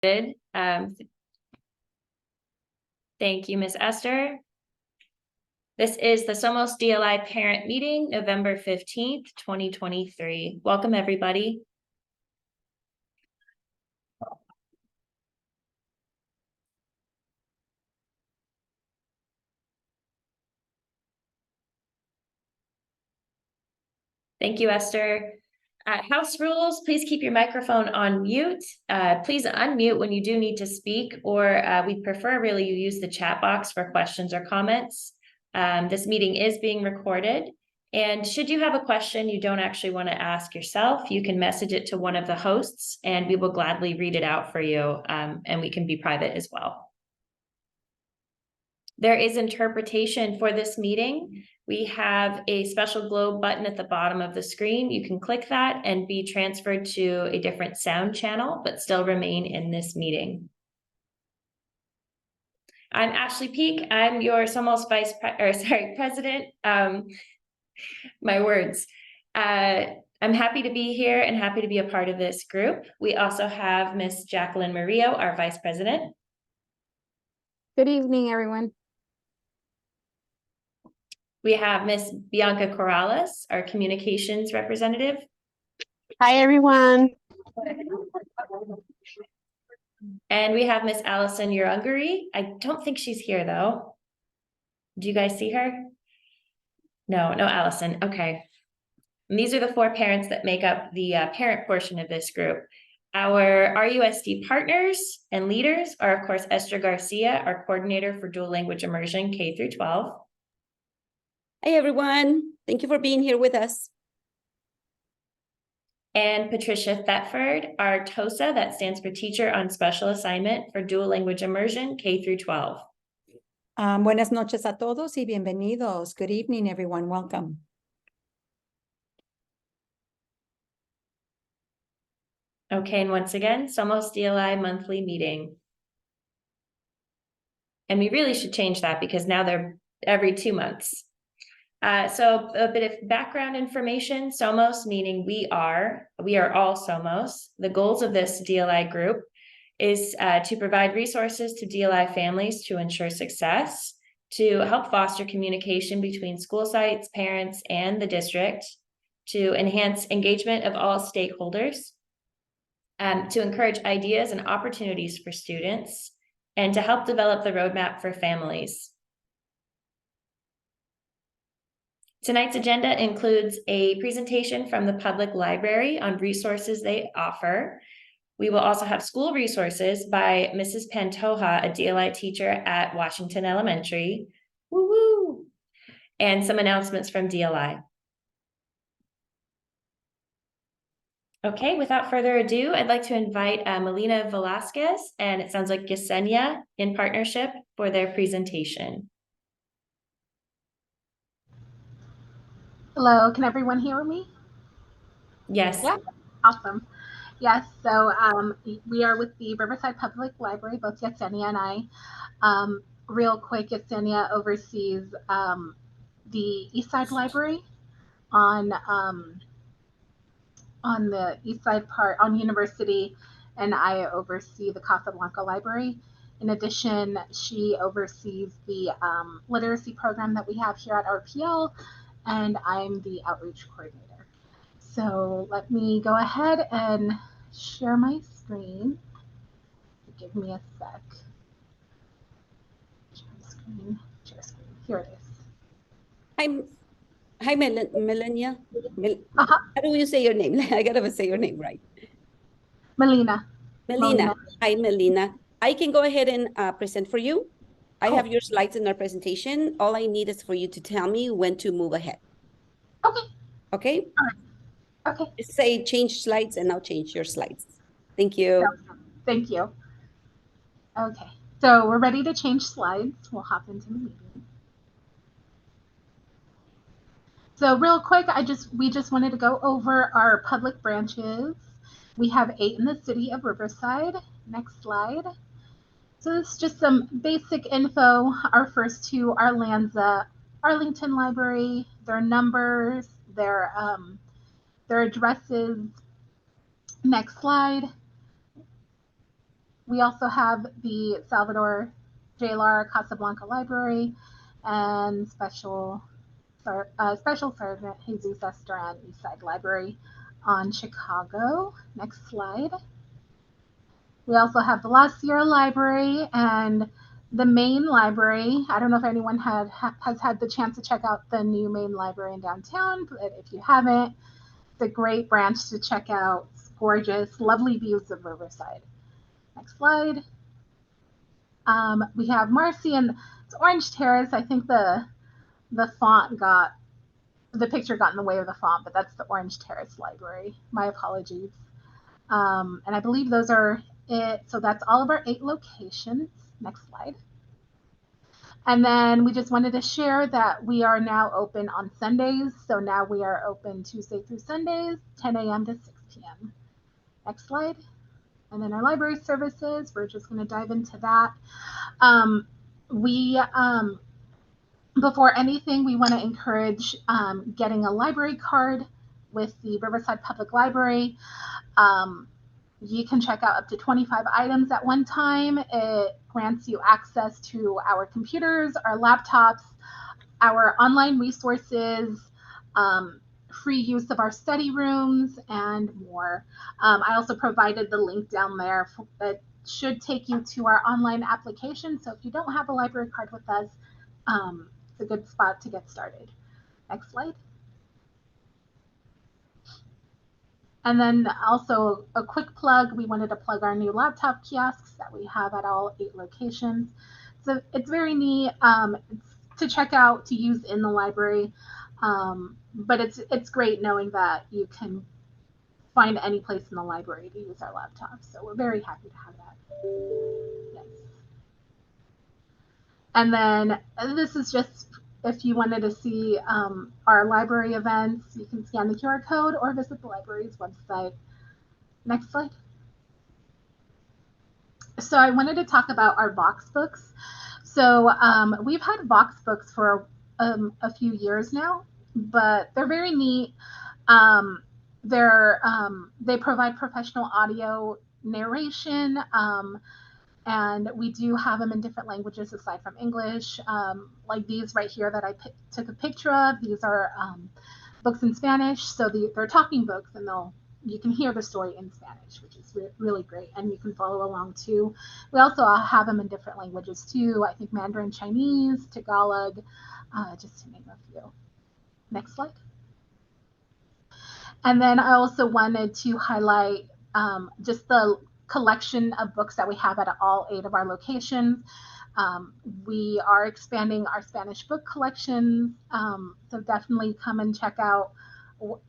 Thank you, Ms. Esther. This is the Somos DLI Parent Meeting, November 15th, 2023. Welcome, everybody. Thank you, Esther. House rules, please keep your microphone on mute. Please unmute when you do need to speak, or we prefer really you use the chat box for questions or comments. This meeting is being recorded. And should you have a question you don't actually want to ask yourself, you can message it to one of the hosts and we will gladly read it out for you, and we can be private as well. There is interpretation for this meeting. We have a special globe button at the bottom of the screen. You can click that and be transferred to a different sound channel, but still remain in this meeting. I'm Ashley Peak. I'm your Somos President. My words. I'm happy to be here and happy to be a part of this group. We also have Miss Jacqueline Murillo, our Vice President. Good evening, everyone. We have Miss Bianca Corrales, our Communications Representative. Hi, everyone. And we have Miss Allison Urungary. I don't think she's here, though. Do you guys see her? No, Allison. Okay. And these are the four parents that make up the parent portion of this group. Our RUSD partners and leaders are, of course, Esther Garcia, our coordinator for dual language immersion K through 12. Hi, everyone. Thank you for being here with us. And Patricia Thetford, our TOSA, that stands for Teacher on Special Assignment for Dual Language Immersion K through 12. Buenas noches a todos y bienvenidos. Good evening, everyone. Welcome. Okay, and once again, Somos DLI monthly meeting. And we really should change that because now they're every 2 months. So a bit of background information. Somos, meaning we are all Somos. The goals of this DLI group is to provide resources to DLI families to ensure success, to help foster communication between school sites, parents, and the district, to enhance engagement of all stakeholders, to encourage ideas and opportunities for students, and to help develop the roadmap for families. Tonight's agenda includes a presentation from the public library on resources they offer. We will also have school resources by Mrs. Pantoja, a DLI teacher at Washington Elementary. Woo-woo! And some announcements from DLI. Okay, without further ado, I'd like to invite Melina Velasquez, and it sounds like Yesenia in partnership for their presentation. Hello, can everyone hear me? Yes. Yeah, awesome. Yes, so we are with the Riverside Public Library, both Yesenia and I. Real quick, Yesenia oversees the Eastside Library on the Eastside part on University, and I oversee the Casablanca Library. In addition, she oversees the literacy program that we have here at RPL, and I'm the outreach coordinator. So let me go ahead and share my screen. Give me a sec. Share screen. Here it is. Hi, Melania. How do you say your name? I gotta say your name right. Melina. Hi, Melina. I can go ahead and present for you. Cool. I have your slides in our presentation. All I need is for you to tell me when to move ahead. Okay. Okay? All right. Okay. Just say change slides and I'll change your slides. Thank you. Thank you. Okay. So we're ready to change slides. We'll hop into the meeting. So real quick, we just wanted to go over our public branches. We have 8 in the city of Riverside. Next slide. So this is just some basic info. Our first 2 are Arlington Library, their numbers, their addresses. Next slide. We also have the Salvador J. Casablanca Library and Special Sergeant Jesus Estran Eastside Library on Chicago. Next slide. We also have the La Sierra Library and the main library. I don't know if anyone has had the chance to check out the new main library in downtown, but if you haven't, it's a great branch to check out. It's gorgeous, lovely views of Riverside. Next slide. We have Marcy and it's Orange Terrace. I think the picture got in the way of the font, but that's the Orange Terrace Library. My apologies. And I believe those are it. So that's all of our 8 locations. Next slide. And then we just wanted to share that we are now open on Sundays. So now we are open Tuesday through Sundays, 10 a.m. to 6 p.m. Next slide. And then our library services, we're just going to dive into that. Before anything, we want to encourage getting a library card with the Riverside Public Library. You can check out up to 25 items at one time. It grants you access to our computers, our laptops, our online resources, free use of our study rooms, and more. I also provided the link down there that should take you to our online application. So if you don't have a library card with us, it's a good spot to get started. Next slide. And then also a quick plug, we wanted to plug our new laptop kiosks that we have at all 8 locations. So it's very neat to check out, to use in the library. But it's great knowing that you can find any place in the library to use our laptops. So we're very happy to have that. Yes. And then this is just if you wanted to see our library events, you can scan the QR code or visit the library's website. Next slide. So I wanted to talk about our Vox books. So we've had Vox books for a few years now, but they're very neat. They provide professional audio narration, and we do have them in different languages aside from English. Like these right here that I took a picture of. These are books in Spanish, so they're talking books, and you can hear the story in Spanish, which is really great, and you can follow along too. We also have them in different languages too. I think Mandarin Chinese, Tagalog, just to name a few. Next slide. And then I also wanted to highlight just the collection of books that we have at all 8 of our locations. We are expanding our Spanish book collections, so definitely come and check out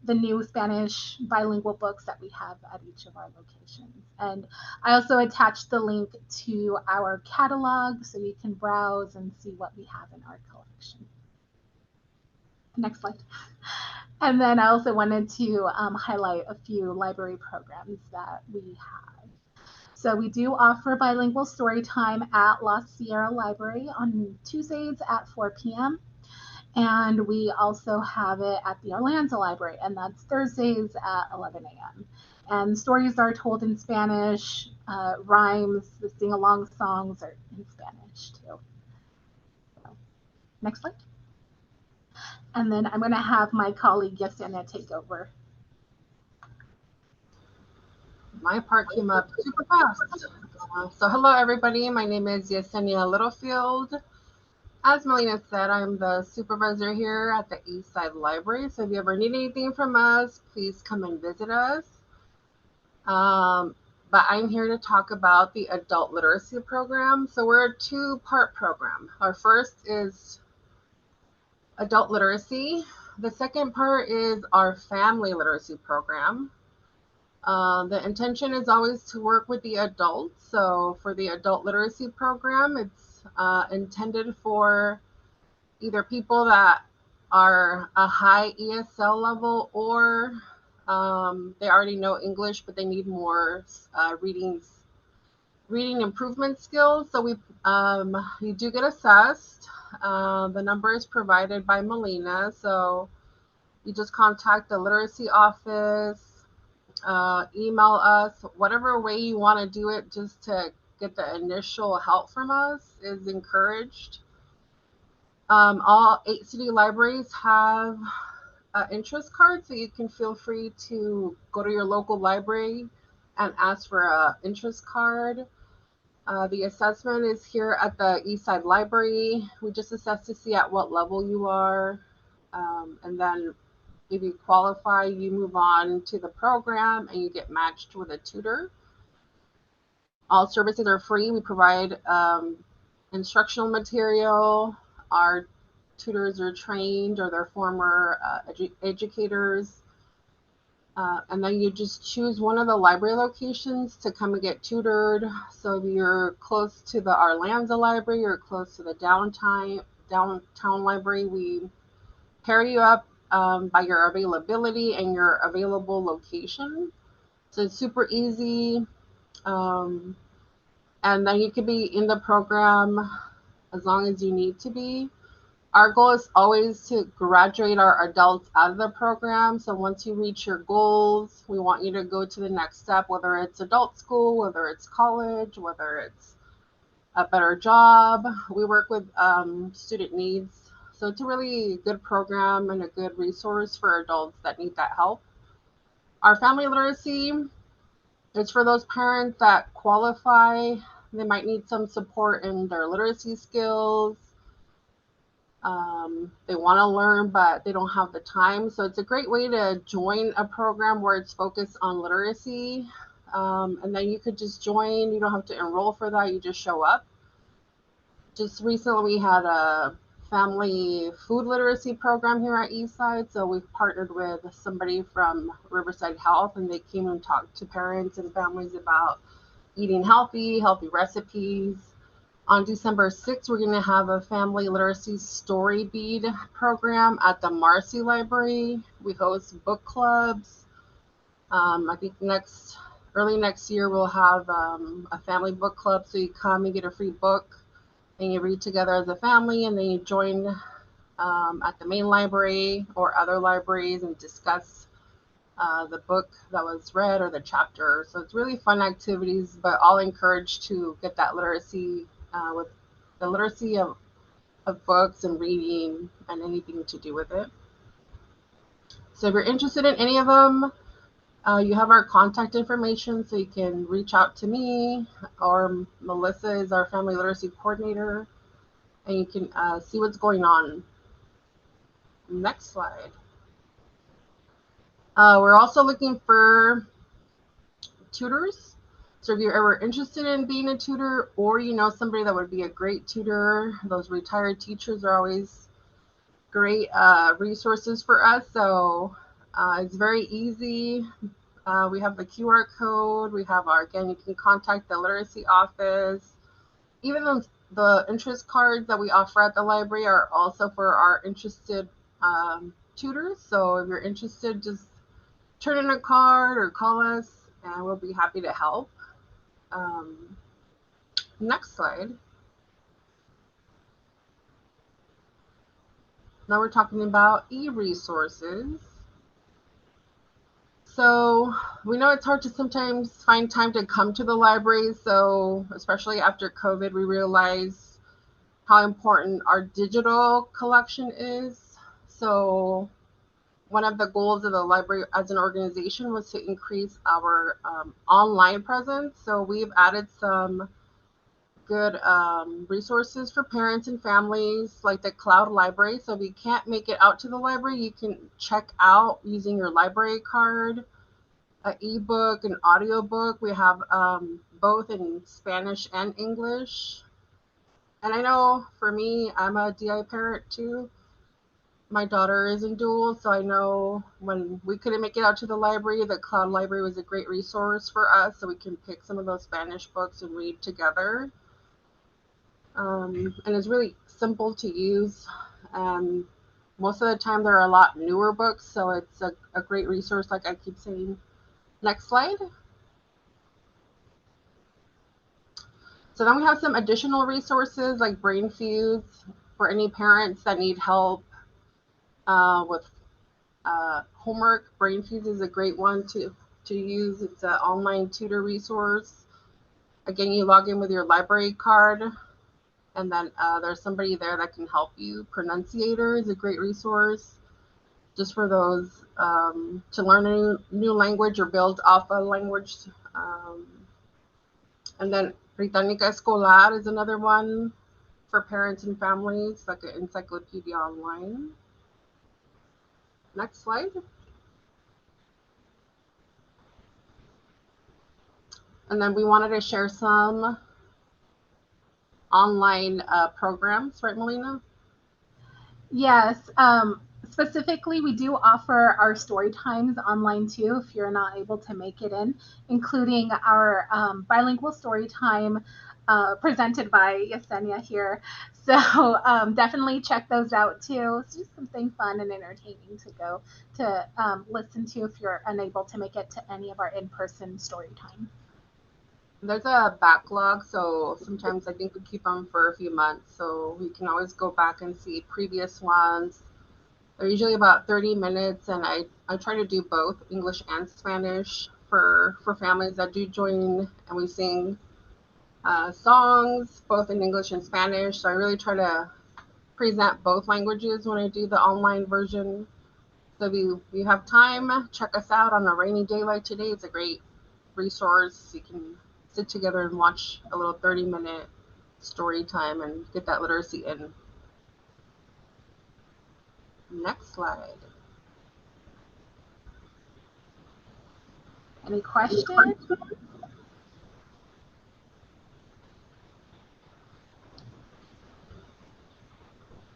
the new Spanish bilingual books that we have at each of our locations. And I also attached the link to our catalog so you can browse and see what we have in our collection. Next slide. And then I also wanted to highlight a few library programs that we have. So we do offer bilingual story time at La Sierra Library on Tuesdays at 4 p.m. And we also have it at the Orlando Library, and that's Thursdays at 11 a.m. And stories are told in Spanish, rhymes, the sing-along songs are in Spanish too. So, next slide. And then I'm going to have my colleague Yesenia take over. My part came up super fast. So hello everybody, my name is Yesenia Littlefield. As Melina said, I'm the supervisor here at the Eastside Library. So if you ever need anything from us, please come and visit us. But I'm here to talk about the adult literacy program. So we're a 2-part program. Our first is adult literacy. The second part is our family literacy program. The intention is always to work with the adults. So for the adult literacy program, it's intended for either people that are a high ESL level or they already know English, but they need more reading improvement skills. So you do get assessed. The number is provided by Melina. So you just contact the literacy office, email us, whatever way you want to do it, just to get the initial help from us is encouraged. All 8 city libraries have interest cards, so you can feel free to go to your local library and ask for an interest card. The assessment is here at the Eastside Library. We just assess to see at what level you are. And then if you qualify, you move on to the program and you get matched with a tutor. All services are free. We provide instructional material. Our tutors are trained or they're former educators. And then you just choose one of the library locations to come and get tutored. So if you're close to the Arlanza Library or close to the downtown library, we pair you up by your availability and your available location. So it's super easy. And then you can be in the program as long as you need to be. Our goal is always to graduate our adults out of the program. So once you reach your goals, we want you to go to the next step, whether it's adult school, whether it's college, whether it's a better job. We work with student needs. So it's a really good program and a good resource for adults that need that help. Our family literacy is for those parents that qualify. They might need some support in their literacy skills. They want to learn, but they don't have the time. So it's a great way to join a program where it's focused on literacy. And then you could just join. You don't have to enroll for that. You just show up. Just recently, we had a family food literacy program here at Eastside. So we've partnered with somebody from Riverside Health, and they came and talked to parents and families about eating healthy recipes. On December 6th, we're going to have a family literacy story bead program at the Marcy Library. We host book clubs. I think early next year, we'll have a family book club. So you come and get a free book and you read together as a family, and then you join at the main library or other libraries and discuss the book that was read or the chapter. So it's really fun activities, but all encouraged to get that literacy with the literacy of books and reading and anything to do with it. So if you're interested in any of them, you have our contact information, so you can reach out to me, or Melissa is our family literacy coordinator, and you can see what's going on. Next slide. We're also looking for tutors. So if you're ever interested in being a tutor, or you know somebody that would be a great tutor, those retired teachers are always great resources for us. So it's very easy. We have the QR code. We have again, you can contact the literacy office. Even the interest cards that we offer at the library are also for our interested tutors. So if you're interested, just turn in a card or call us, and we'll be happy to help. Next slide. Now we're talking about e-resources. So we know it's hard to sometimes find time to come to the library. So especially after COVID, we realized how important our digital collection is. So one of the goals of the library as an organization was to increase our online presence. So we've added some good resources for parents and families, like the cloud library. So if you can't make it out to the library, you can check out using your library card, an ebook, an audiobook. We have both in Spanish and English. And I know for me, I'm a DI parent too. My daughter is in dual, so I know when we couldn't make it out to the library, the cloud library was a great resource for us, so we can pick some of those Spanish books and read together. And it's really simple to use. Most of the time, there are a lot newer books, so it's a great resource, like I keep saying. Next slide. So then we have some additional resources like Brain Fuse for any parents that need help with homework. Brain Fuse is a great one to use. It's an online tutor resource. Again, you log in with your library card, and then there's somebody there that can help you. Pronunciator is a great resource just for those to learn a new language or build off a language. And then Británica Escolar is another one for parents and families, like an encyclopedia online. Next slide. And then we wanted to share some online programs, right, Melina? Yes, specifically, we do offer our story times online too, if you're not able to make it in, including our bilingual story time presented by Yesenia here. So definitely check those out too. It's just something fun and entertaining to go to listen to if you're unable to make it to any of our in-person story time. There's a backlog, so sometimes I think we keep them for a few months, so we can always go back and see previous ones. They're usually about 30 minutes, and I try to do both English and Spanish for families that do join, and we sing songs both in English and Spanish. So I really try to present both languages when I do the online version. So if you have time, check us out on a rainy day like today. It's a great resource. You can sit together and watch a little 30-minute story time and get that literacy in. Next slide. Any questions?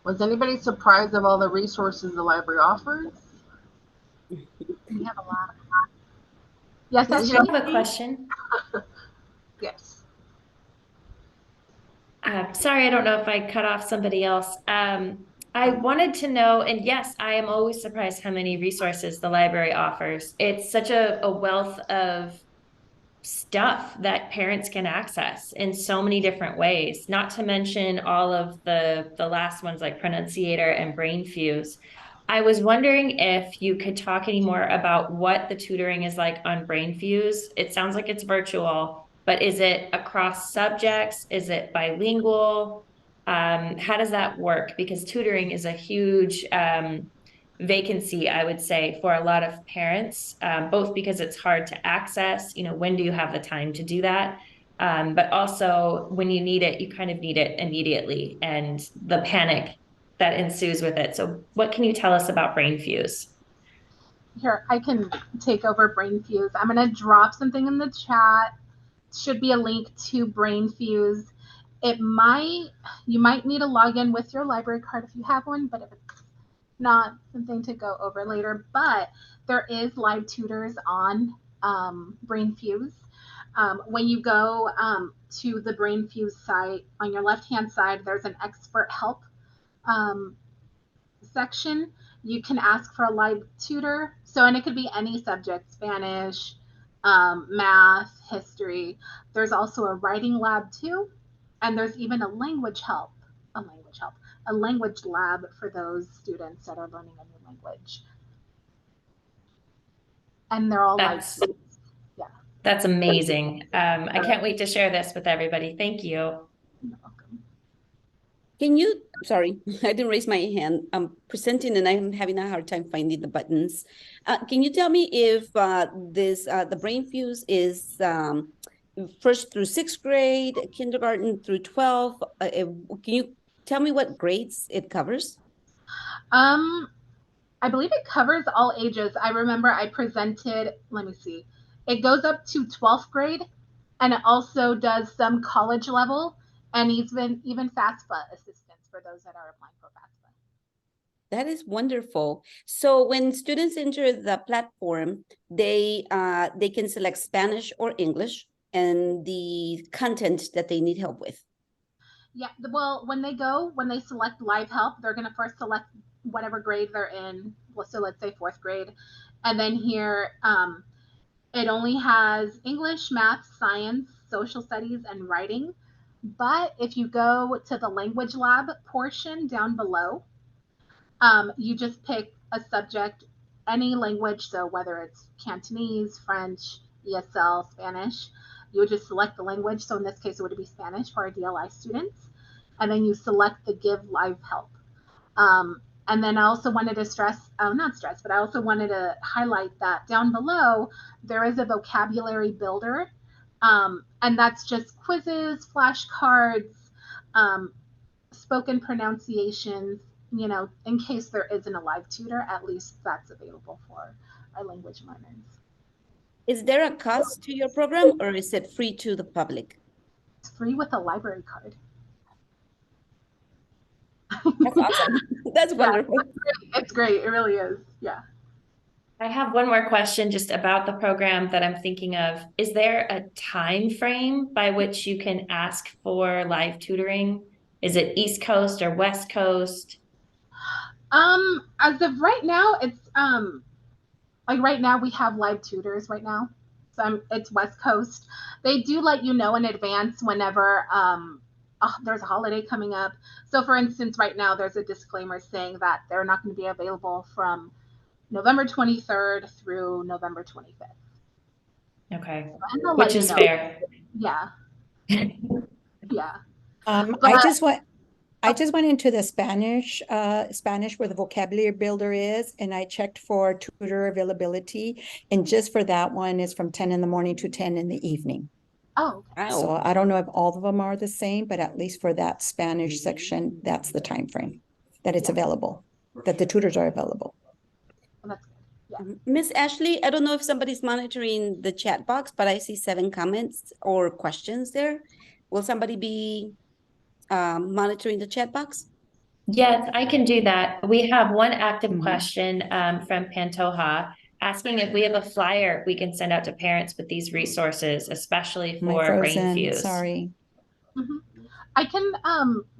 Was anybody surprised of all the resources the library offers? We have a lot. Yes, I Ashley? have a question. Yes. Sorry, I don't know if I cut off somebody else. I wanted to know, and yes, I am always surprised how many resources the library offers. It's such a wealth of stuff that parents can access in so many different ways, not to mention all of the last ones like Pronunciator and Brain Fuse. I was wondering if you could talk any more about what the tutoring is like on Brain Fuse. It sounds like it's virtual, but is it across subjects? Is it bilingual? How does that work? Because tutoring is a huge vacancy, I would say, for a lot of parents, both because it's hard to access, when do you have the time to do that? But also when you need it, you kind of need it immediately, and the panic that ensues with it. So what can you tell us about Brain Fuse? Here, I can take over Brain Fuse. I'm going to drop something in the chat. Should be a link to Brain Fuse. You might need to log in with your library card if you have one, but if it's not, something to go over later. But there is live tutors on Brain Fuse. When you go to the Brain Fuse site, on your left-hand side, there's an expert help section. You can ask for a live tutor. So, and it could be any subject, Spanish, math, history. There's also a writing lab too. And there's even a language lab for those students that are learning a new language. And they're all live. Yeah. That's amazing. I can't wait to share this with everybody. Thank you. You're welcome. Can you, sorry, I didn't raise my hand. I'm presenting and I'm having a hard time finding the buttons. Can you tell me if the Brain Fuse is first through 6th grade, kindergarten through 12? Can you tell me what grades it covers? I believe it covers all ages. I remember I presented, let me see, it goes up to 12th grade, and it also does some college level, and even FAFSA assistance for those that are applying for FAFSA. That is wonderful. So when students enter the platform, they can select Spanish or English and the content that they need help with. Yeah, well, when they select live help, they're going to first select whatever grade they're in. So let's say 4th grade. And then here, it only has English, math, science, social studies, and writing. But if you go to the language lab portion down below, you just pick a subject, any language. So whether it's Cantonese, French, ESL, Spanish, you would just select the language. So in this case, it would be Spanish for our DLI students. And then you select the Give Live Help. And then I also wanted to but I also wanted to highlight that down below, there is a vocabulary builder. And that's just quizzes, flashcards, spoken pronunciations, you know, in case there isn't a live tutor, at least that's available for our language learners. Is there a cost to your program or is it free to the public? It's free with a library card. That's awesome. That's wonderful. It's great. It really is. Yeah. I have one more question just about the program that I'm thinking of. Is there a time frame by which you can ask for live tutoring? Is it East Coast or West Coast? As of right now, it's like right now we have live tutors right now. So it's West Coast. They do let you know in advance whenever there's a holiday coming up. So for instance, right now there's a disclaimer saying that they're not going to be available from November 23rd through November 25th. Okay, And they'll which let you is know. fair. Yeah. Yeah. I just went into the Spanish where the vocabulary builder is, and I checked for tutor availability. And just for that one is from 10 in the morning to 10 in the evening. Oh, okay. So Wow. I don't know if all of them are the same, but at least for that Spanish section, that's the time frame that it's available, that the tutors are available. Well, that's good. Yeah. Miss Ashley, I don't know if somebody's monitoring the chat box, but I see 7 comments or questions there. Will somebody be monitoring the chat box? Yes, I can do that. We have one active Mhm. question from Pantoja asking if we have a flyer we can send out to parents with these resources, especially Am I for Brain frozen? Fuse. Sorry. Mm-hmm. I can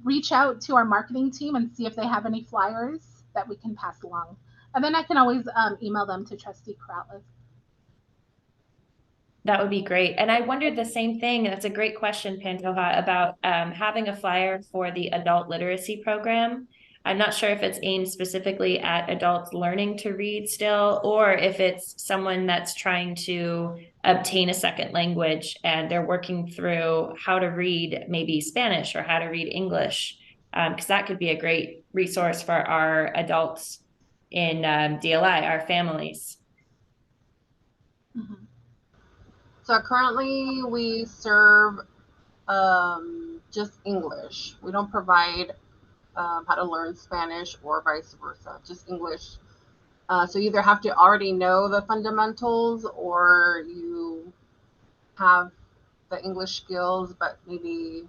reach out to our marketing team and see if they have any flyers that we can pass along. And then I can always email them to Trustee Corrales. That would be great. And I wondered the same thing. That's a great question, Pantoja, about having a flyer for the adult literacy program. I'm not sure if it's aimed specifically at adults learning to read still, or if it's someone that's trying to obtain a second language and they're working through how to read maybe Spanish or how to read English, because that could be a great resource for our adults in DLI, our families. Mm-hmm. So currently we serve just English. We don't provide how to learn Spanish or vice versa, just English. So you either have to already know the fundamentals or you have the English skills, but maybe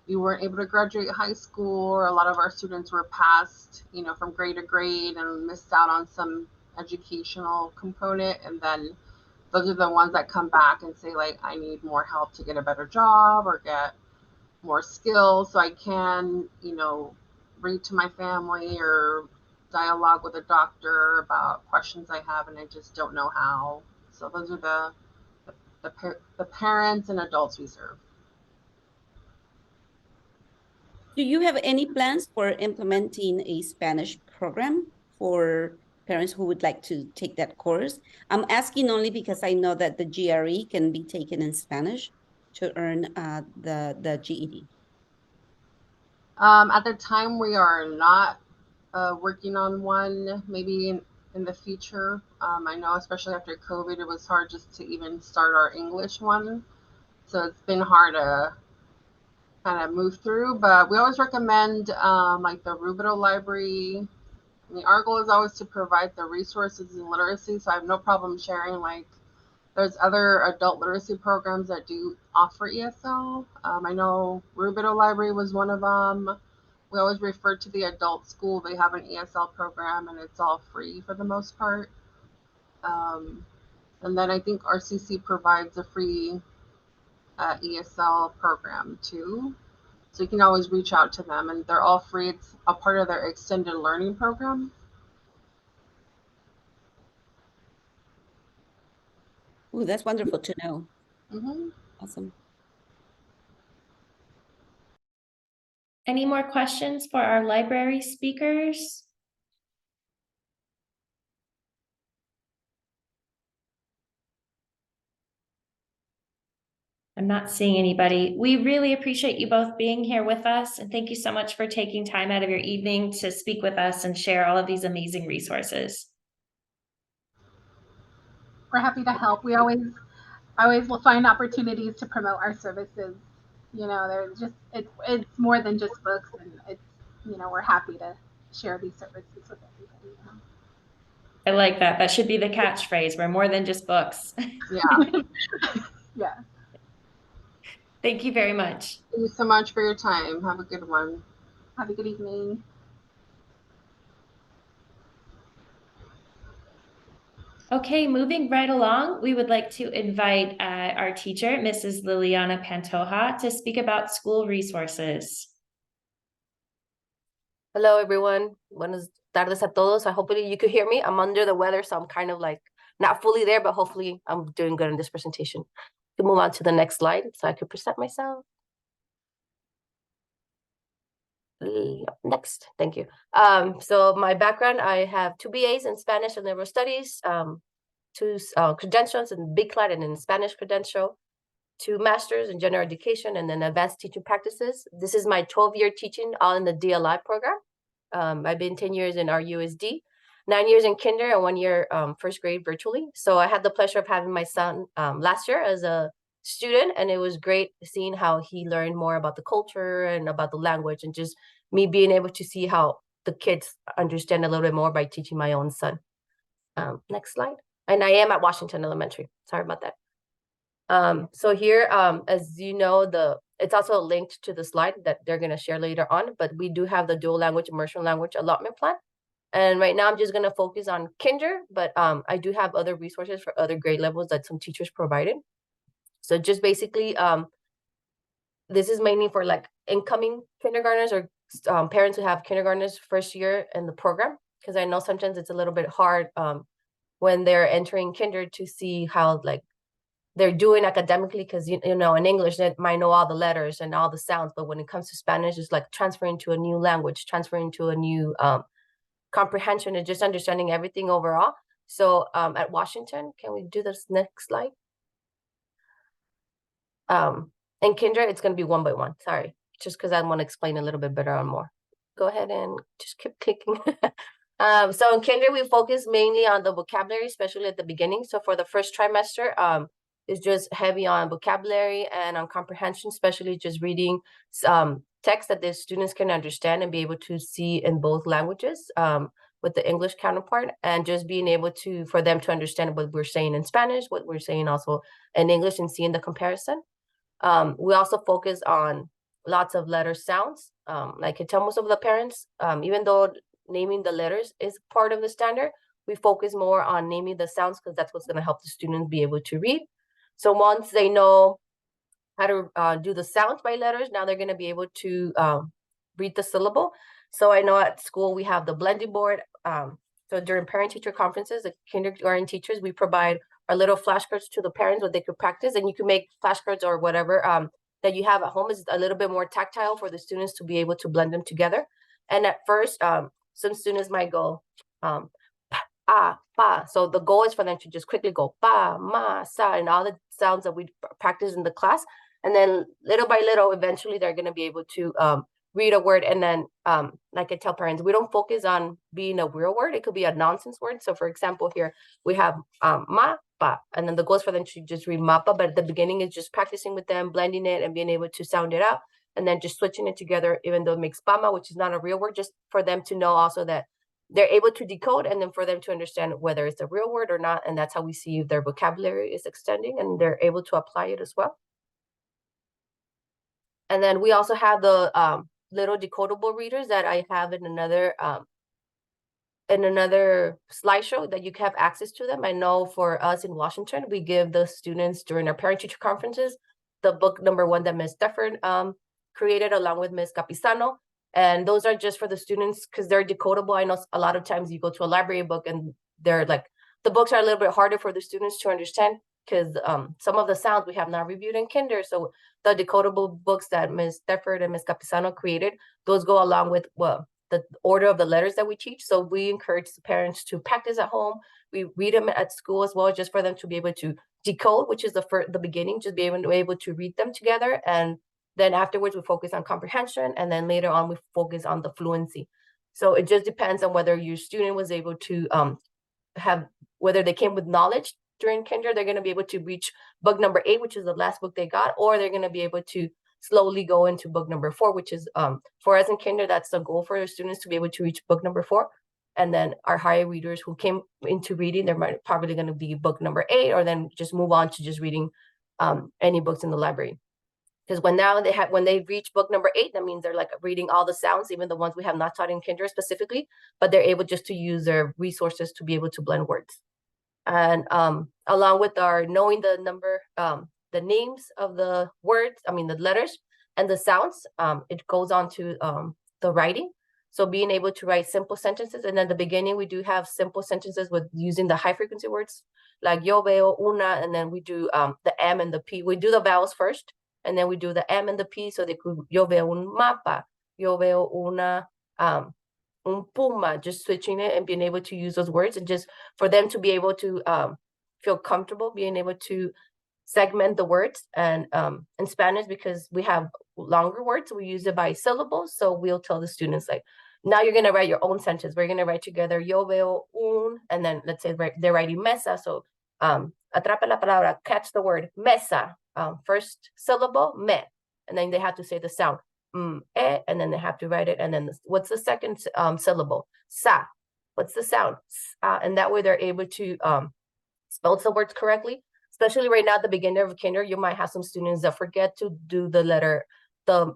you weren't able to graduate high school, or a lot of our students were passed, you know, from grade to grade and missed out on some educational component. And then those are the ones that come back and say, like, I need more help to get a better job or get more skills so I can, you know, read to my family or dialogue with a doctor about questions I have and I just don't know how. So those are the parents and adults we serve. Do you have any plans for implementing a Spanish program for parents who would like to take that course? I'm asking only because I know that the GRE can be taken in Spanish to earn the GED. At the time, we are not working on one. Maybe in the future. I know, especially after COVID, it was hard just to even start our English one. So it's been hard to kind of move through. But we always recommend like the Rubito Library. I mean, our goal is always to provide the resources in literacy. So I have no problem sharing, like, there's other adult literacy programs that do offer ESL. I know Rubito Library was one of them. We always refer to the adult school. They have an ESL program and it's all free for the most part. And then I think RCC provides a free ESL program too. So you can always reach out to them and they're all free. It's a part of their extended learning program. Oh, that's wonderful to know. Mm-hmm. Awesome. Any more questions for our library speakers? I'm not seeing anybody. We really appreciate you both being here with us, and thank you so much for taking time out of your evening to speak with us and share all of these amazing resources. We're happy to help. We always will find opportunities to promote our services. You know, there's just it's more than just books, and it's, you know, we're happy to share these services with everybody. I like that. That should be the catchphrase. We're more than just books. Yeah. Yeah. Thank you very much. Thank you so much for your time. Have a good one. Have a good evening. Okay, moving right along, we would like to invite our teacher, Mrs. Liliana Pantoja, to speak about school resources. Hello, everyone. Buenas tardes a todos. I hopefully you could hear me. I'm under the weather, so I'm kind of like not fully there, but hopefully I'm doing good in this presentation. To move on to the next slide so I could present myself. Next, thank you. So my background, I have 2 BAs in Spanish and Liberal Studies, 2 credentials in BCLAT and in Spanish credential, 2 masters in general education, and then advanced teaching practices. This is my 12-year teaching all in the DLI program. I've been 10 years in our USD, 9 years in kinder, and 1 year first grade virtually. So I had the pleasure of having my son last year as a student, and it was great seeing how he learned more about the culture and about the language, and just me being able to see how the kids understand a little bit more by teaching my own son. Next slide. And I am at Washington Elementary. Sorry about that. So here, as you know, it's also linked to the slide that they're going to share later on, but we do have the dual language immersion language allotment plan. And right now I'm just going to focus on kinder, but I do have other resources for other grade levels that some teachers provided. So just basically, this is mainly for like incoming kindergartners or parents who have kindergartners first year in the program, because I know sometimes it's a little bit hard when they're entering kinder to see how like they're doing academically, because you know, in English they might know all the letters and all the sounds, but when it comes to Spanish, it's like transferring to a new language, transferring to a new comprehension, and just understanding everything overall. So at Washington, can we do this next slide? In kinder, it's going to be 1 by 1. Sorry, just because I want to explain a little bit better on more. Go ahead and just keep clicking. So in kinder, we focus mainly on the vocabulary, especially at the beginning. So for the first trimester, it's just heavy on vocabulary and on comprehension, especially just reading text that the students can understand and be able to see in both languages with the English counterpart, and just being able to, for them to understand what we're saying in Spanish, what we're saying also in English, and seeing the comparison. We also focus on lots of letter sounds. I can tell most of the parents, even though naming the letters is part of the standard, we focus more on naming the sounds, because that's what's going to help the students be able to read. So once they know how to do the sounds by letters, now they're going to be able to read the syllable. So I know at school we have the blending board. So during parent-teacher conferences, the kindergarten teachers, we provide our little flashcards to the parents where they could practice, and you can make flashcards or whatever that you have at home is a little bit more tactile for the students to be able to blend them together. And at first, some students might go pa, pa. So the goal is for them to just quickly go pa, ma, sa, and all the sounds that we practice in the class. And then little by little, eventually they're going to be able to read a word. And then like I tell parents, we don't focus on being a real word. It could be a nonsense word. So for example, here we have ma, pa, and then the goal is for them to just read mapa. But at the beginning, it's just practicing with them, blending it and being able to sound it out, and then just switching it together, even though it makes pama, which is not a real word, just for them to know also that they're able to decode, and then for them to understand whether it's a real word or not. And that's how we see if their vocabulary is extending and they're able to apply it as well. And then we also have the little decodable readers that I have in another slideshow that you can have access to them. I know for us in Washington, we give the students during our parent-teacher conferences the book #1 that Ms. Stefford created along with Ms. Capisano. And those are just for the students because they're decodable. I know a lot of times you go to a library book and they're like, the books are a little bit harder for the students to understand because some of the sounds we have not reviewed in kinder. So the decodable books that Ms. Stefford and Ms. Capisano created, those go along with the order of the letters that we teach. So we encourage the parents to practice at home. We read them at school as well, just for them to be able to decode, which is the beginning, just be able to read them together. And then afterwards we focus on comprehension. And then later on we focus on the fluency. So it just depends on whether your student was able to whether they came with knowledge during kinder, they're going to be able to reach book number 8, which is the last book they got, or they're going to be able to slowly go into book number 4, which is for us in kinder, that's the goal for the students to be able to reach book number 4. And then our higher readers who came into reading, they're probably going to be book number 8, or then just move on to just reading any books in the library. Because when they reach book number 8, that means they're like reading all the sounds, even the ones we have not taught in kinder specifically, but they're able just to use their resources to be able to blend words. And along with our knowing the number, the names of the words, the letters and the sounds, it goes on to the writing. So being able to write simple sentences. And at the beginning, we do have simple sentences with using the high frequency words like yo veo una, and then we do the M and the P. We do the vowels first, and then we do the M and the P. So they could yo veo un mapa, yo veo una un puma, just switching it and being able to use those words, and just for them to be able to feel comfortable being able to segment the words. And in Spanish, because we have longer words, we use it by syllables. So we'll tell the students, like, now you're going to write your own sentence. We're going to write together yo veo un, and then let's say they're writing mesa. So atrapa la palabra, catch the word mesa, first syllable me, and then they have to say the sound and then they have to write it. And then what's the second syllable? Sa. What's the sound? And that way they're able to spell the words correctly. Especially right now at the beginning of kinder, you might have some students that forget to do the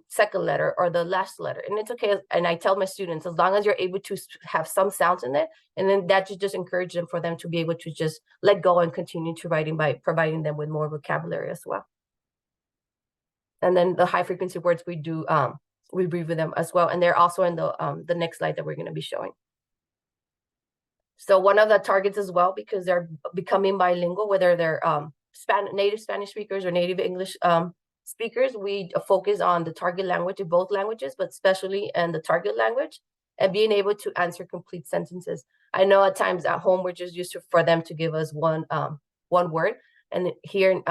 second letter or the last letter, and it's okay. And I tell my students, as long as you're able to have some sounds in it, and then that just encourage them for them to be able to just let go and continue to writing by providing them with more vocabulary as well. And then the high frequency words we do, we review them as well, and they're also in the next slide that we're going to be showing. So one of the targets as well, because they're becoming bilingual, whether they're native Spanish speakers or native English speakers, we focus on the target language in both languages, but especially in the target language, and being able to answer complete sentences. I know at times at home, we're just used for them to give us one word. And here in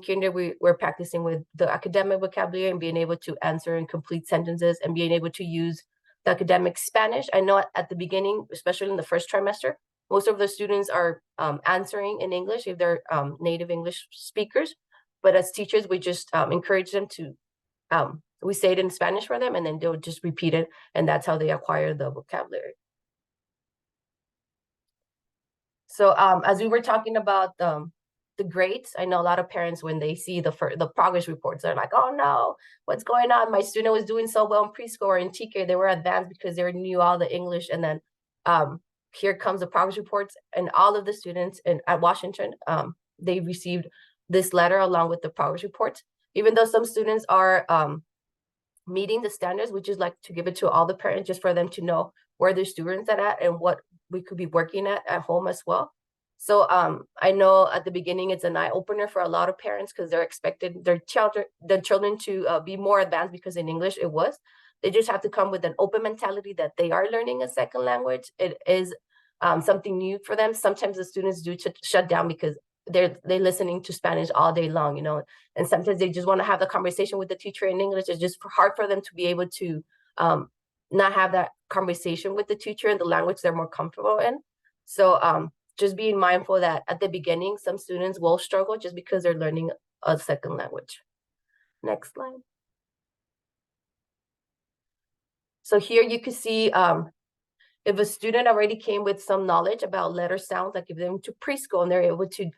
kinder, we're practicing with the academic vocabulary and being able to answer in complete sentences and being able to use the academic Spanish. I know at the beginning, especially in the first trimester, most of the students are answering in English if they're native English speakers. But as teachers, we just encourage them to, we say it in Spanish for them, and then they'll just repeat it. And that's how they acquire the vocabulary. So as we were talking about the grades, I know a lot of parents, when they see the progress reports, they're like, oh no, what's going on? My student was doing so well in preschool or in TK, they were advanced because they knew all the English. And then here comes the progress reports, and all of the students at Washington, they received this letter along with the progress reports. Even though some students are meeting the standards, which is like to give it to all the parents just for them to know where their students are at and what we could be working at home as well. So I know at the beginning it's an eye opener for a lot of parents, because they're expected their children to be more advanced, because in English it was. They just have to come with an open mentality that they are learning a second language. It is something new for them. Sometimes the students do shut down because they're listening to Spanish all day long, you know, and sometimes they just want to have the conversation with the teacher in English. It's just hard for them to be able to not have that conversation with the teacher in the language they're more comfortable in. So just being mindful that at the beginning, some students will struggle just because they're learning a second language. Next slide. So here you can see if a student already came with some knowledge about letter sounds, like if they're into preschool and they're able to,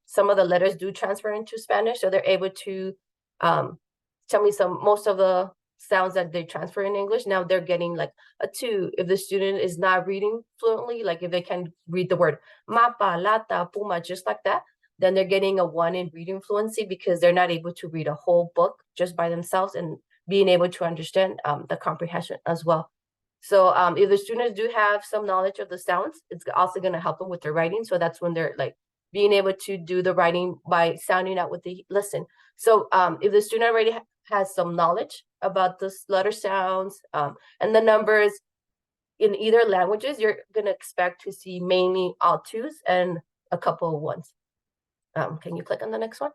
some of the letters do transfer into Spanish, so they're able to tell me most of the sounds that they transfer in English. Now they're getting like a 2. If the student is not reading fluently, like if they can read the word mapa, lata, puma, just like that, then they're getting a 1 in reading fluency, because they're not able to read a whole book just by themselves and being able to understand the comprehension as well. So if the students do have some knowledge of the sounds, it's also going to help them with their writing. So that's when they're like being able to do the writing by sounding out with the listen. So if the student already has some knowledge about the letter sounds and the numbers in either languages, you're going to expect to see mainly all 2s and a couple of 1s. Can you click on the next one?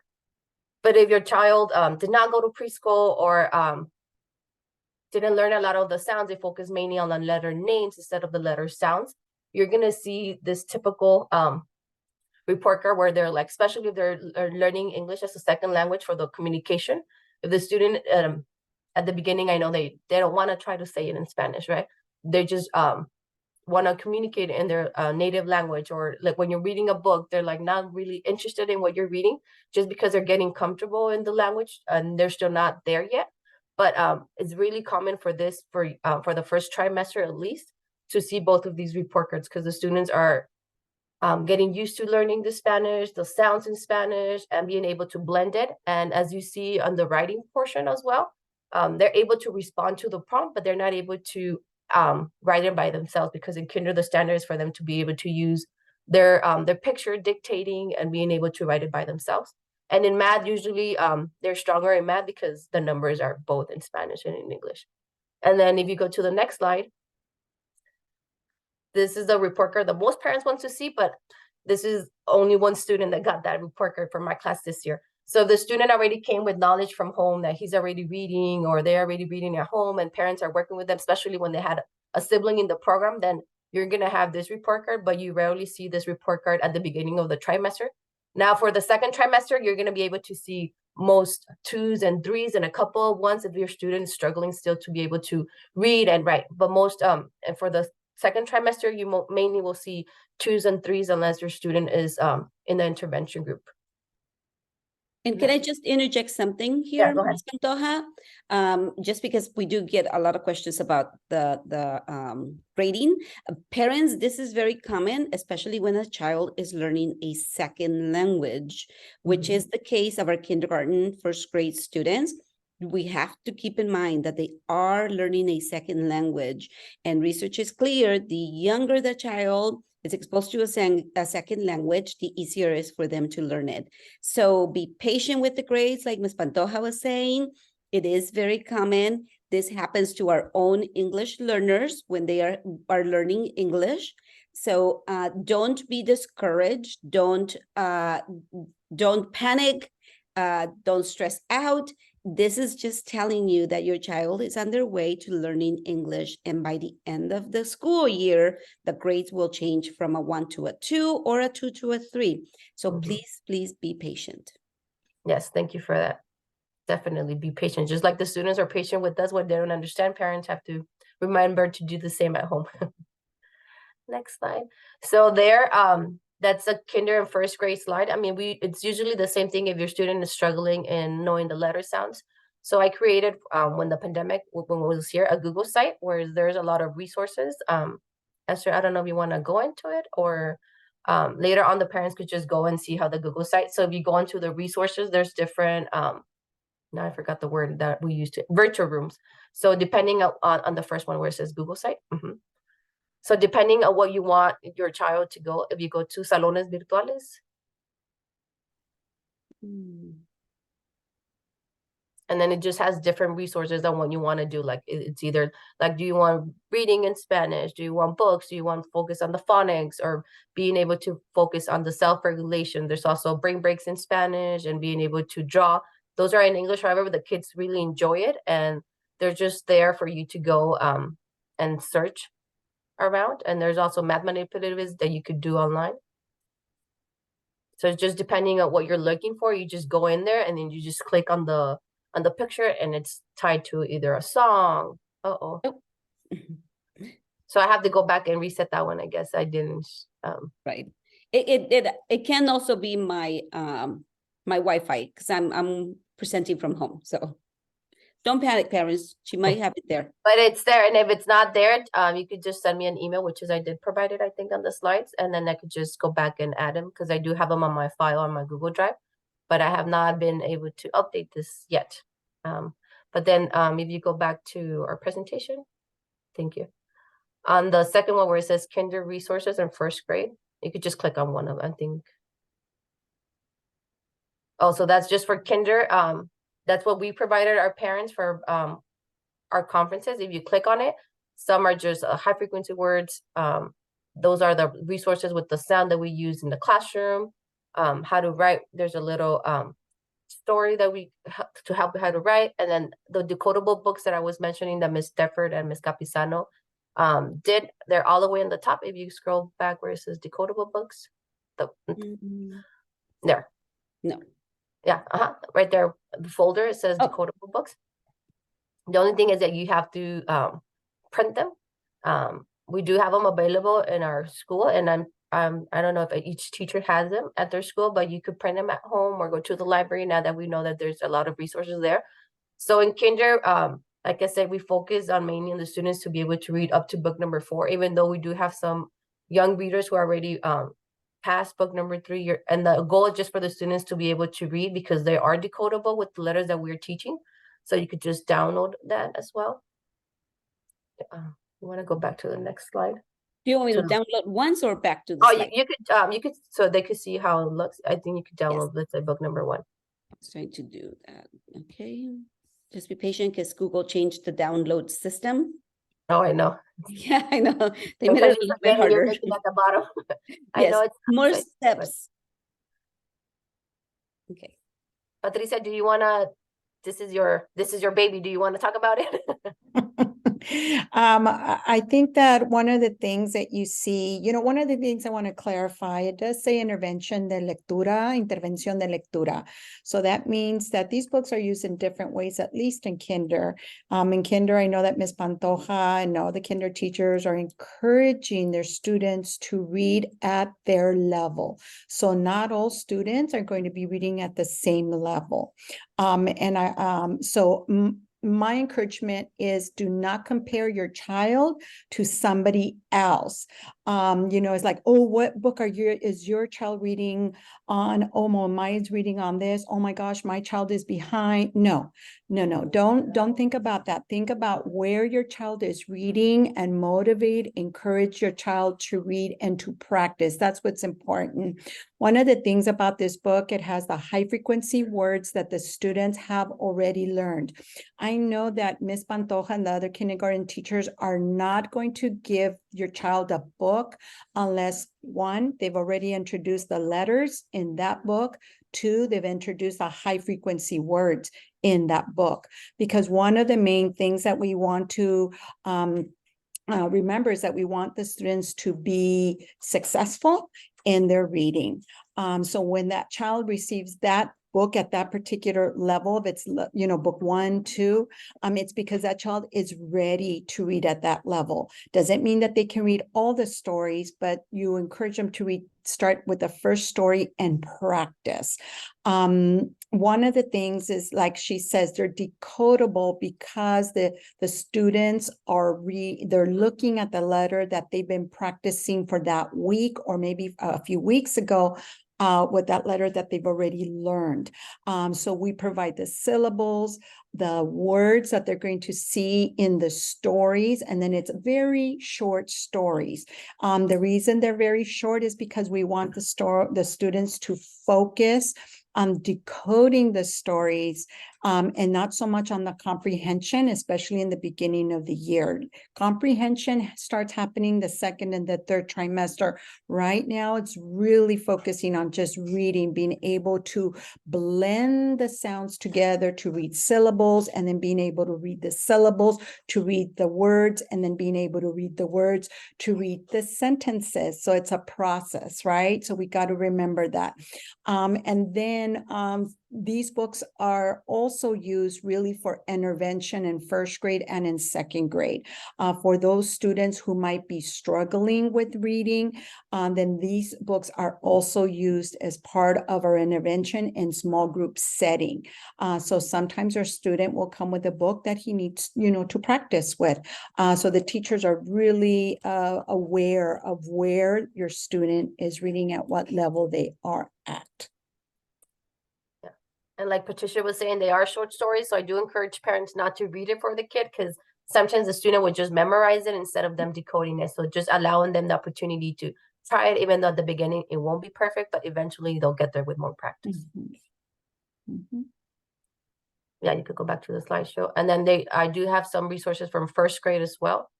But if your child did not go to preschool or didn't learn a lot of the sounds, they focus mainly on the letter names instead of the letter sounds, you're gonna see this typical report card where they're like, especially if they're learning English as a second language for the communication. If the student at the beginning, I know they don't want to try to say it in Spanish, right? They just want to communicate in their native language, or like when you're reading a book, they're like not really interested in what you're reading just because they're getting comfortable in the language and they're still not there yet. But it's really common for this for the first trimester at least to see both of these report cards, because the students are getting used to learning the Spanish, the sounds in Spanish, and being able to blend it. And as you see on the writing portion as well, they're able to respond to the prompt, but they're not able to write it by themselves, because in kinder, the standard is for them to be able to use their picture dictating and being able to write it by themselves. And in math, usually they're stronger in math because the numbers are both in Spanish and in English. And then if you go to the next slide, this is the report card that most parents want to see, but this is only one student that got that report card for my class this year. So the student already came with knowledge from home that he's already reading, or they're already reading at home, and parents are working with them, especially when they had a sibling in the program, then you're gonna have this report card, but you rarely see this report card at the beginning of the trimester. Now for the second trimester, you're gonna be able to see most 2s and 3s and a couple of 1s if your student is struggling still to be able to read and write. But most, and for the second trimester, you mainly will see 2s and 3s unless your student is in the intervention group. And can I just interject something Yeah, here, go ahead. Ms. Pantoja? Just because we do get a lot of questions about the grading. Parents, this is very common, especially when a child is learning a second language, which is the case of our kindergarten, first grade students. We have to keep in mind that they are learning a second language, and research is clear, the younger the child is exposed to a second language, the easier it is for them to learn it. So be patient with the grades, like Ms. Pantoja was saying. It is very common. This happens to our own English learners when they are learning English. So don't be discouraged. Don't panic. Don't stress out. This is just telling you that your child is on their way to learning English, and by the end of the school year, the grades will change from a 1 to a 2 or a 2 to a 3. So please be patient. Yes, thank you for that. Definitely be patient. Just like the students are patient with us when they don't understand, parents have to remember to do the same at home. Next slide. So there, that's a kinder and first grade slide. I mean, it's usually the same thing if your student is struggling in knowing the letter sounds. So I created, when the pandemic, when it was here, a Google site where there's a lot of resources. Esther, I don't know if you want to go into it, or later on the parents could just go and see how the Google site. So if you go into the resources, there's different, now I forgot the word that we used to, virtual rooms. So depending on the first one where it says Google site. So depending on what you want your child to go, if you go to salones virtuales, and then it just has different resources on what you want to do. Like it's either like, do you want reading in Spanish? Do you want books? Do you want to focus on the phonics, or being able to focus on the self-regulation? There's also brain breaks in Spanish and being able to draw. Those are in English, however, the kids really enjoy it, and they're just there for you to go and search around. And there's also math manipulatives that you could do online. So it's just depending on what you're looking for, you just go in there and then you just click on the picture, and it's tied to either a song. So I have to go back and reset that one. I guess I didn't. Right. It can also be my my Wi-Fi, because I'm presenting from home. So don't panic, parents. She might have it there. But it's there, and if it's not there, you could just send me an email, which is I did provide it, I think, on the slides, and then I could just go back and add them, because I do have them on my file on my Google Drive, but I have not been able to update this yet. But then if you go back to our presentation, thank you. On the second one where it says kinder resources and first grade, you could just click on one of them, I think. Oh, so that's just for kinder. That's what we provided our parents for our conferences. If you click on it, some are just high frequency words. Those are the resources with the sound that we use in the classroom. how to write. There's a little story that to help how to write, and then the decodable books that I was mentioning that Miss Stefford and Miss Capisano did. They're all the way on the top. If you scroll back where it says decodable books, there. No. Yeah, right there, the folder, it says Oh. decodable books. The only thing is that you have to print them. We do have them available in our school, and I don't know if each teacher has them at their school, but you could print them at home or go to the library now that we know that there's a lot of resources there. So in kinder, like I said, we focus on mainly on the students to be able to read up to book number 4, even though we do have some young readers who are already past book number 3. And the goal is just for the students to be able to read, because they are decodable with the letters that we're teaching. So you could just download that as well. You want to go back to the next slide? Do you want me to So- download once or back to the Oh, slide? you could, so they could see how it looks. I think you could download, let's say, book number 1. I was trying to do that. Okay. Just be patient because Google changed the download system. Oh, I know. Yeah, I know. They made Sometimes it a you little forget bit and you're harder. looking at the bottom. I Yes, know it's more but- steps. Okay. Patricia, do you wanna, this is your baby. Do you want to talk about it? I think that one of the things that you see, one of the things I want to clarify, it does say intervención de lectura. So that means that these books are used in different ways, at least in kinder. In kinder, I know that Ms. Pantoja and all the kinder teachers are encouraging their students to read at their level. So not all students are going to be reading at the same level. My encouragement is do not compare your child to somebody else. It's like, oh, what book is your child reading on? Oh, mine's reading on this. Oh my gosh, my child is behind. No. Don't think about that. Think about where your child is reading and motivate, encourage your child to read and to practice. That's what's important. One of the things about this book, it has the high frequency words that the students have already learned. I know that Ms. Pantoja and the other kindergarten teachers are not going to give your child a book unless, 1, they've already introduced the letters in that book. 2, they've introduced the high frequency words in that book. Because one of the main things that we want to remember is that we want the students to be successful in their reading. So when that child receives that book at that particular level, if it's, book 1, 2, it's because that child is ready to read at that level. Doesn't mean that they can read all the stories, but you encourage them to start with the first story and practice. One of the things is, like she says, they're decodable because the students they're looking at the letter that they've been practicing for that week, or maybe a few weeks ago, with that letter that they've already learned. So we provide the syllables, the words that they're going to see in the stories, and then it's very short stories. The reason they're very short is because we want the students to focus on decoding the stories, and not so much on the comprehension, especially in the beginning of the year. Comprehension starts happening the 2nd and the 3rd trimester. Right now, it's really focusing on just reading, being able to blend the sounds together to read syllables, and then being able to read the syllables to read the words, and then being able to read the words to read the sentences. So it's a process, right? So we got to remember that. And then these books are also used really for intervention in 1st grade and in 2nd grade. For those students who might be struggling with reading, then these books are also used as part of our intervention in small group setting. So sometimes our student will come with a book that he needs, to practice with. So the teachers are really aware of where your student is reading, at what level they are at. And like Patricia was saying, they are short stories. So I do encourage parents not to read it for the kid, because sometimes the student would just memorize it instead of them decoding it. So just allowing them the opportunity to try it, even though at the beginning it won't be perfect, but eventually they'll get there with more practice. Yeah, you could go back to the slideshow. And then I do have some resources from 1st grade as well.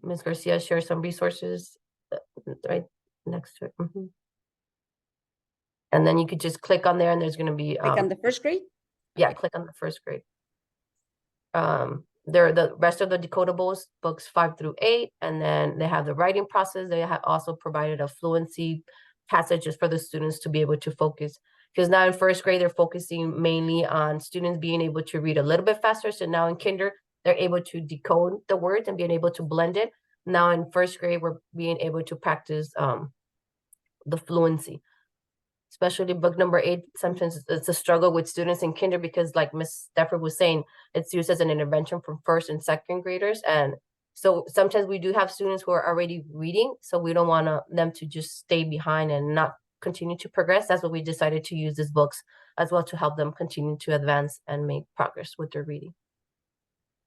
Ms. Garcia shared some resources right next to it. And then you could just click on there and there's gonna be, Like on the first grade? yeah, Okay. click on the first grade. There are the rest of the decodables, books 5 through 8, and then they have the writing process. They have also provided a fluency passages for the students to be able to focus. Because now in first grade, they're focusing mainly on students being able to read a little bit faster. So now in kinder, they're able to decode the words and being able to blend it. Now in first grade, we're being able to practice the fluency. Especially book number 8, sometimes it's a struggle with students in kinder because like Miss Stafford was saying, it's used as an intervention from first and second graders. And so sometimes we do have students who are already reading, so we don't want them to just stay behind and not continue to progress. That's what we decided to use these books as well to help them continue to advance and make progress with their reading.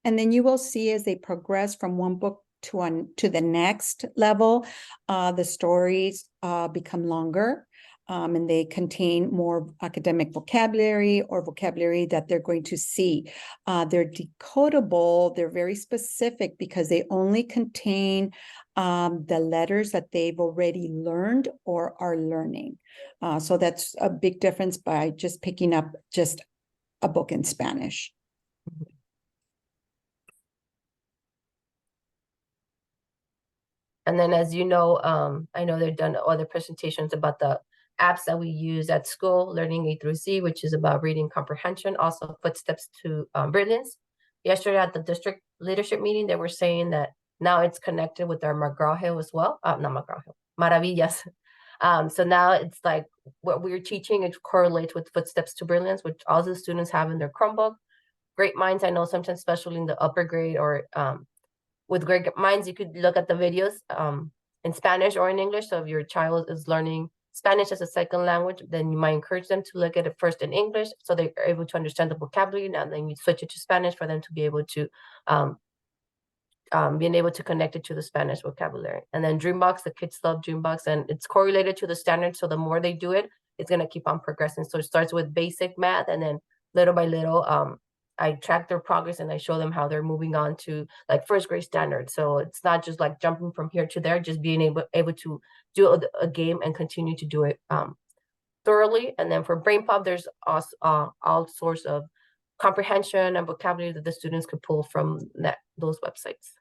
And then you will see as they progress from one book to the next level, the stories become longer. And they contain more academic vocabulary or vocabulary that they're going to see. They're decodable, they're very specific because they only contain the letters that they've already learned or are learning. So that's a big difference by just picking up just a book in Spanish. And then as you know, I know they've done other presentations about the apps that we use at school, Learning A through Z, which is about reading comprehension, also Footsteps to Brilliance. Yesterday at the district leadership meeting, they were saying that now it's connected with our McGraw-Hill as well. Not McGraw-Hill, Maravillas. So now it's like what we're teaching, it correlates with Footsteps to Brilliance, which all the students have in their Chromebook. Great minds, I know sometimes, especially in the upper grade or with great minds, you could look at the videos in Spanish or in English. So if your child is learning Spanish as a second language, then you might encourage them to look at it first in English so they're able to understand the vocabulary. Now then you switch it to Spanish for them to be able to being able to connect it to the Spanish vocabulary. And then Dreambox, the kids love Dreambox, and it's correlated to the standard. So the more they do it, it's going to keep on progressing. So it starts with basic math, and then little by little, I track their progress and I show them how they're moving on to like first grade standards. So it's not just like jumping from here to there, just being able to do a game and continue to do it thoroughly. And then for Brain Pop, there's also all sorts of comprehension and vocabulary that the students could pull from those websites.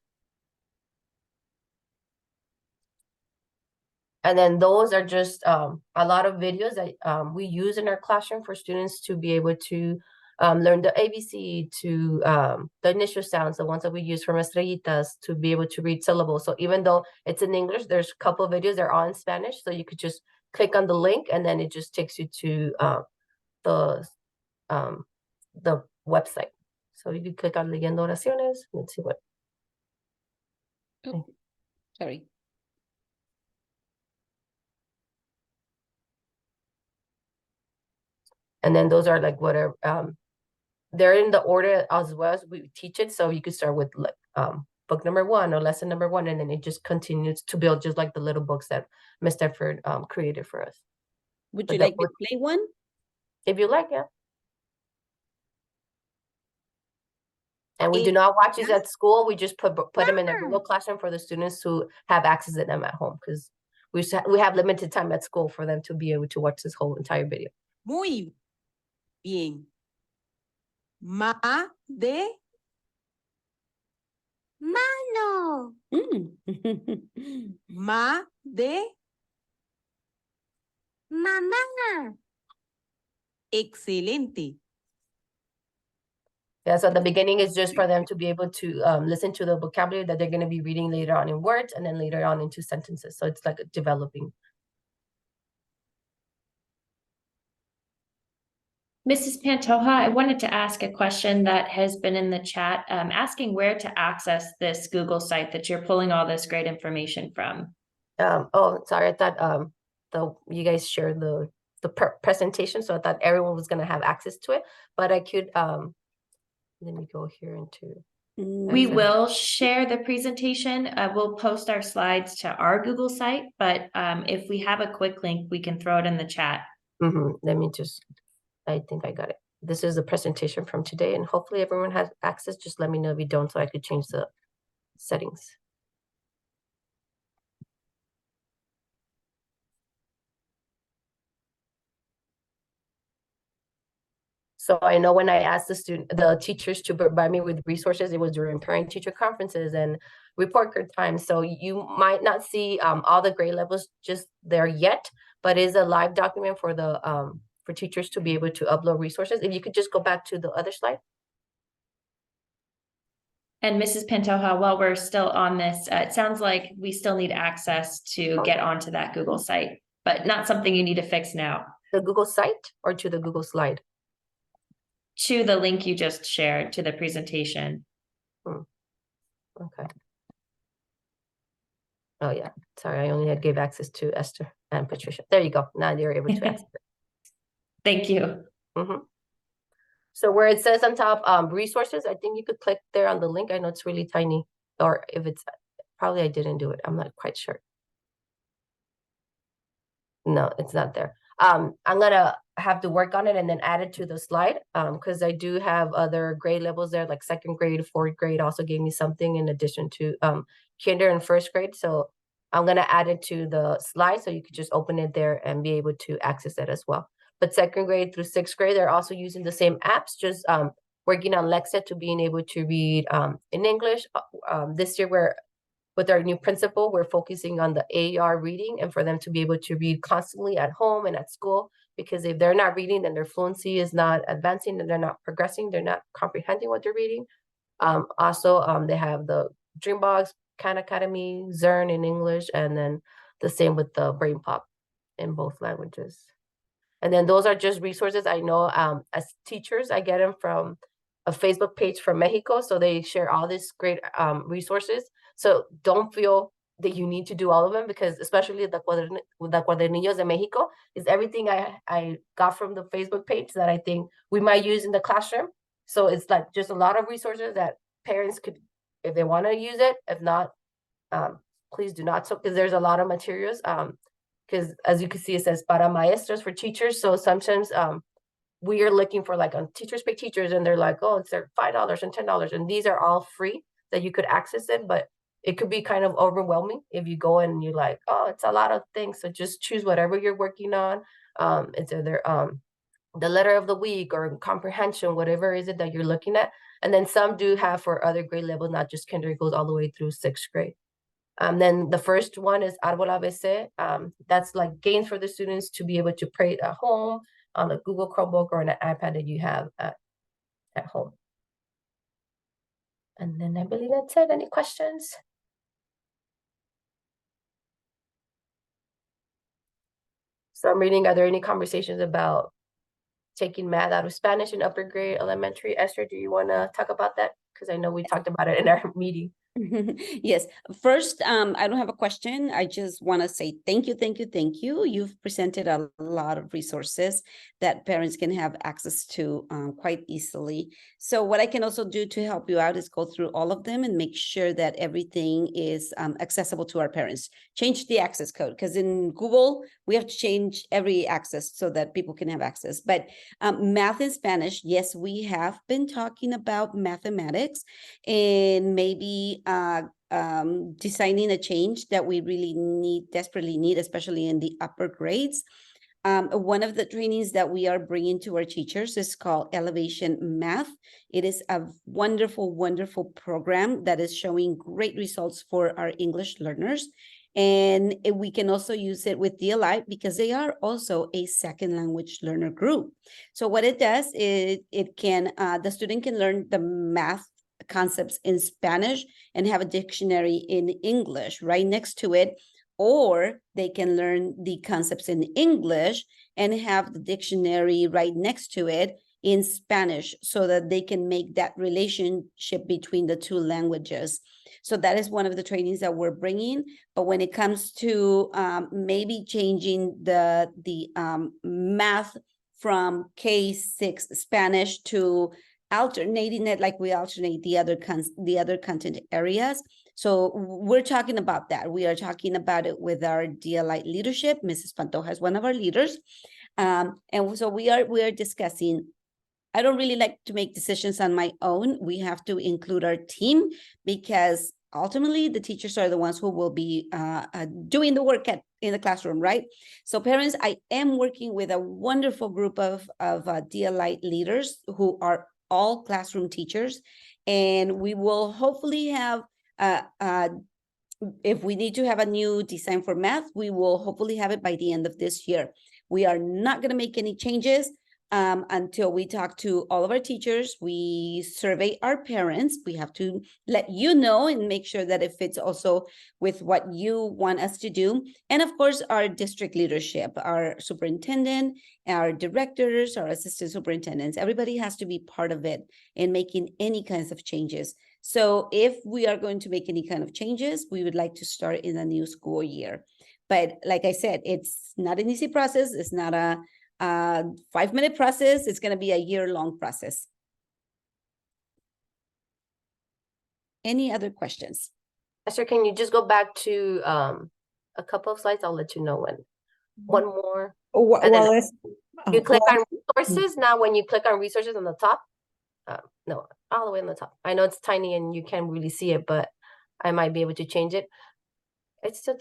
And then those are just a lot of videos that we use in our classroom for students to be able to learn the ABC, to the initial sounds, the ones that we use from estrellitas, to be able to read syllables. So even though it's in English, there's a couple of videos that are all in Spanish. So you could just click on the link and then it just takes you to the website. So you could click on Leyendo Oraciones. Let's see what. Oh, sorry. And then those are like whatever, they're in the order as well as we teach it. So you could start with like book number 1 or lesson number 1, and then it just continues to build just like the little books that Ms. Stafford created for us. Would But you like to play one? If you like, yeah. And we do If- not watch these yes. at school. We just put them in a Google Classroom for the students who have access to them at home, because we have limited time at school for them to be able to watch this whole entire video. Muy bien. Ma de Mano. ma de Mamá. excelente. Yeah, so the beginning is just for them to be able to listen to the vocabulary that they're going to be reading later on in words and then later on into sentences. So it's like developing. Mrs. Pantoja, I wanted to ask a question that has been in the chat, asking where to access this Google site that you're pulling all this great information from. Oh, sorry, I thought you guys shared the presentation, so I thought everyone was going to have access to it, but I could let me go here into. We will share the presentation. We'll post our slides to our Google site, but if we have a quick link, we can throw it in the chat. Let me just, I think I got it. This is the presentation from today, and hopefully everyone has access. Just let me know if you don't, so I could change the settings. So I know when I asked the teachers to provide me with resources, it was during parent-teacher conferences and report card time. So you might not see all the grade levels just there yet, but is a live document for the for teachers to be able to upload resources. If you could just go back to the other slide. And Mrs. Pantoja, while we're still on this, it sounds like we still need access to get onto that Google site, but not something you need to fix now. The Google site or to the Google slide? To the link you just shared to the presentation. Okay. Oh yeah, sorry, I only gave access to Esther and Patricia. There you go. Now you're able to access it. Thank you. So where it says on top, resources, I think you could click there on the link. I know it's really tiny, or if it's, probably I didn't do it. I'm not quite sure. No, it's not there. I'm gonna have to work on it and then add it to the slide, because I do have other grade levels there, like second grade, fourth grade also gave me something in addition to kinder and first grade. So I'm gonna add it to the slide so you could just open it there and be able to access it as well. But second grade through sixth grade, they're also using the same apps, just working on Lexa to being able to read in English. This year with our new principal, we're focusing on the AR reading and for them to be able to read constantly at home and at school, because if they're not reading, then their fluency is not advancing and they're not progressing, they're not comprehending what they're reading. Also, they have the Dreambox, Khan Academy, Zern in English, and then the same with the Brain Pop in both languages. And then those are just resources. I know as teachers, I get them from a Facebook page from Mexico. So they share all these great resources. So don't feel that you need to do all of them, because especially the Cuadernillos de Mexico is everything I got from the Facebook page that I think we might use in the classroom. So it's like just a lot of resources that parents could, if they want to use it, if not, please do not. So, because there's a lot of materials. Because as you can see, it says para maestros, for teachers. So sometimes we are looking for like on Teachers Pay Teachers, and they're like, oh, it's $5 and $10, and these are all free that you could access it, but it could be kind of overwhelming if you go and you're like, oh, it's a lot of things. So just choose whatever you're working on. It's either the letter of the week or comprehension, whatever is it that you're looking at. And then some do have for other grade levels, not just kinder, it goes all the way through sixth grade. Then the first one is Árbol ABC. That's like games for the students to be able to pray at home on a Google Chromebook or an iPad that you have at home. And then I believe that's it. Any questions? So I'm reading, are there any conversations about taking math out of Spanish in upper grade elementary? Esther, do you want to talk about that? Because I know we talked about it in our meeting. Yes. First, I don't have a question. I just want to say thank you, thank you, thank you. You've presented a lot of resources that parents can have access to quite easily. So what I can also do to help you out is go through all of them and make sure that everything is accessible to our parents. Change the access code, because in Google, we have to change every access so that people can have access. But math and Spanish, yes, we have been talking about mathematics and maybe designing a change that we really desperately need, especially in the upper grades. One of the trainings that we are bringing to our teachers is called Elevation Math. It is a wonderful, wonderful program that is showing great results for our English learners. And we can also use it with DLI because they are also a second language learner group. So what it does is the student can learn the math concepts in Spanish and have a dictionary in English right next to it, or they can learn the concepts in English and have the dictionary right next to it in Spanish, so that they can make that relationship between the two languages. So that is one of the trainings that we're bringing. But when it comes to maybe changing the math from K6 Spanish to alternating it like we alternate the other content areas. So we're talking about that. We are talking about it with our DLI leadership. Mrs. Pantoja is one of our leaders. And so we are discussing. I don't really like to make decisions on my own. We have to include our team because ultimately the teachers are the ones who will be doing the work in the classroom, right? So parents, I am working with a wonderful group of DLI leaders who are all classroom teachers, and we will hopefully have if we need to have a new design for math, we will hopefully have it by the end of this year. We are not going to make any changes until we talk to all of our teachers. We survey our parents. We have to let you know and make sure that it fits also with what you want us to do. And of course, our district leadership, our superintendent, our directors, our assistant superintendents, everybody has to be part of it in making any kinds of changes. So if we are going to make any kind of changes, we would like to start in the new school year. But like I said, it's not an easy process. It's not a 5-minute process. It's going to be a year-long process. Any other questions? Esther, can you just go back to a couple of slides? I'll let you know when. One more. And then Well, it's, you click well, on resources. Now, when you click on resources on the top, no, all the way on the top. I know it's tiny and you can't really see it, but I might be able to change it. It still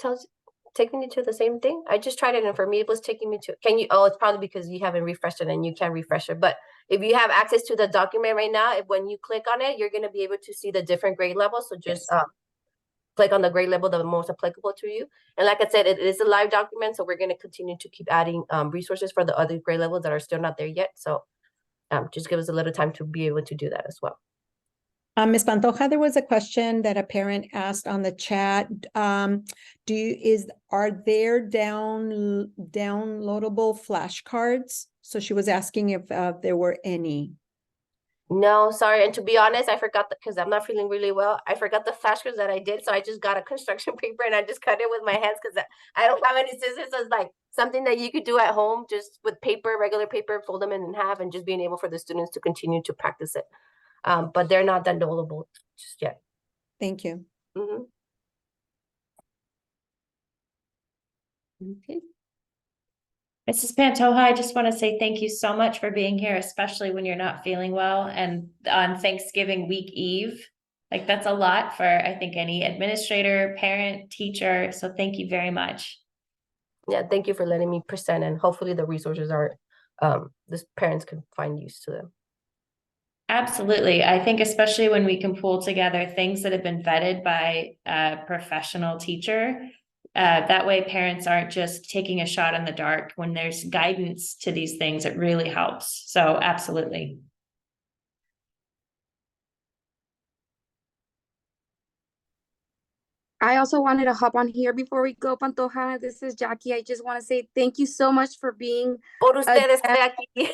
taking me to the same thing. I just tried it, and for me, it was taking me to. Can you? Oh, it's probably because you haven't refreshed it and you can't refresh it. But if you have access to the document right now, when you click on it, you're going to be able to see the different grade levels. So just click on the grade level that the most applicable to you. And like I said, it is a live document, so we're going to continue to keep adding resources for the other grade levels that are still not there yet. So just give us a little time to be able to do that as well. Ms. Pantoja, there was a question that a parent asked on the chat. Are there downloadable flashcards? So she was asking if there were any. No, sorry. And to be honest, I forgot because I'm not feeling really well. I forgot the flashcards that I did. So I just got a construction paper and I just cut it with my hands because I don't have any scissors. So it's like something that you could do at home just with paper, regular paper, fold them in half and just being able for the students to continue to practice it. But they're not downloadable just yet. Thank you. Mm-hmm. Okay. Mrs. Pantoja, I just want to say thank you so much for being here, especially when you're not feeling well and on Thanksgiving week eve. Like that's a lot for, I think, any administrator, parent, teacher. So thank you very much. Yeah, thank you for letting me present, and hopefully the resources are, the parents can find use to them. Absolutely. I think especially when we can pull together things that have been vetted by a professional teacher, that way parents aren't just taking a shot in the dark. When there's guidance to these things, it really helps. So absolutely. I also wanted to hop on here before we go, Pantoja. This is Jackie. I just want to say thank you so much for being Por ustedes estoy aquí.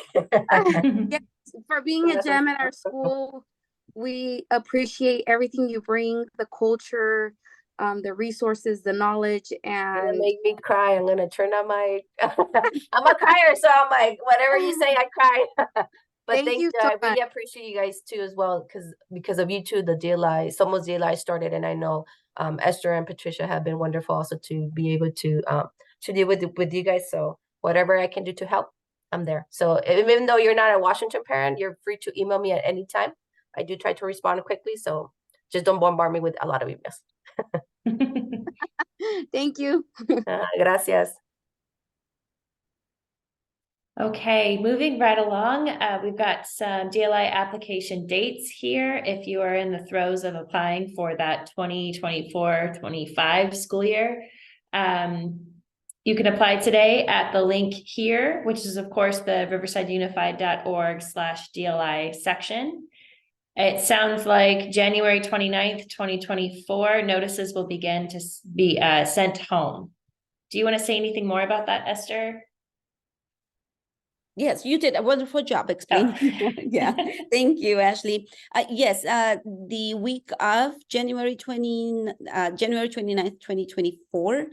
yes, for being a gem at our school. We appreciate everything you bring, the culture, the resources, the knowledge, You're gonna and make me cry. I'm gonna turn on my I'm a crier, so I'm like, whatever you say, I cry. But thank you you. so I much. really appreciate you guys too as well, because of you two, the DLI, Somos DLI started, and I know Esther and Patricia have been wonderful also to be able to deal with you guys. So whatever I can do to help, I'm there. So even though you're not a Washington parent, you're free to email me at any time. I do try to respond quickly, so just don't bombard me with a lot of emails. Thank you. Gracias. Okay, moving right along, we've got some DLI application dates here. If you are in the throes of applying for that 2024-25 school year, you can apply today at the link here, which is of course the riversideunified.org/DLI section. It sounds like January 29th, 2024 notices will begin to be sent home. Do you want to say anything more about that, Esther? Yes, you did a wonderful job explaining. Oh. Yeah, thank you, Ashley. Yes, the week of January 29th, 2024,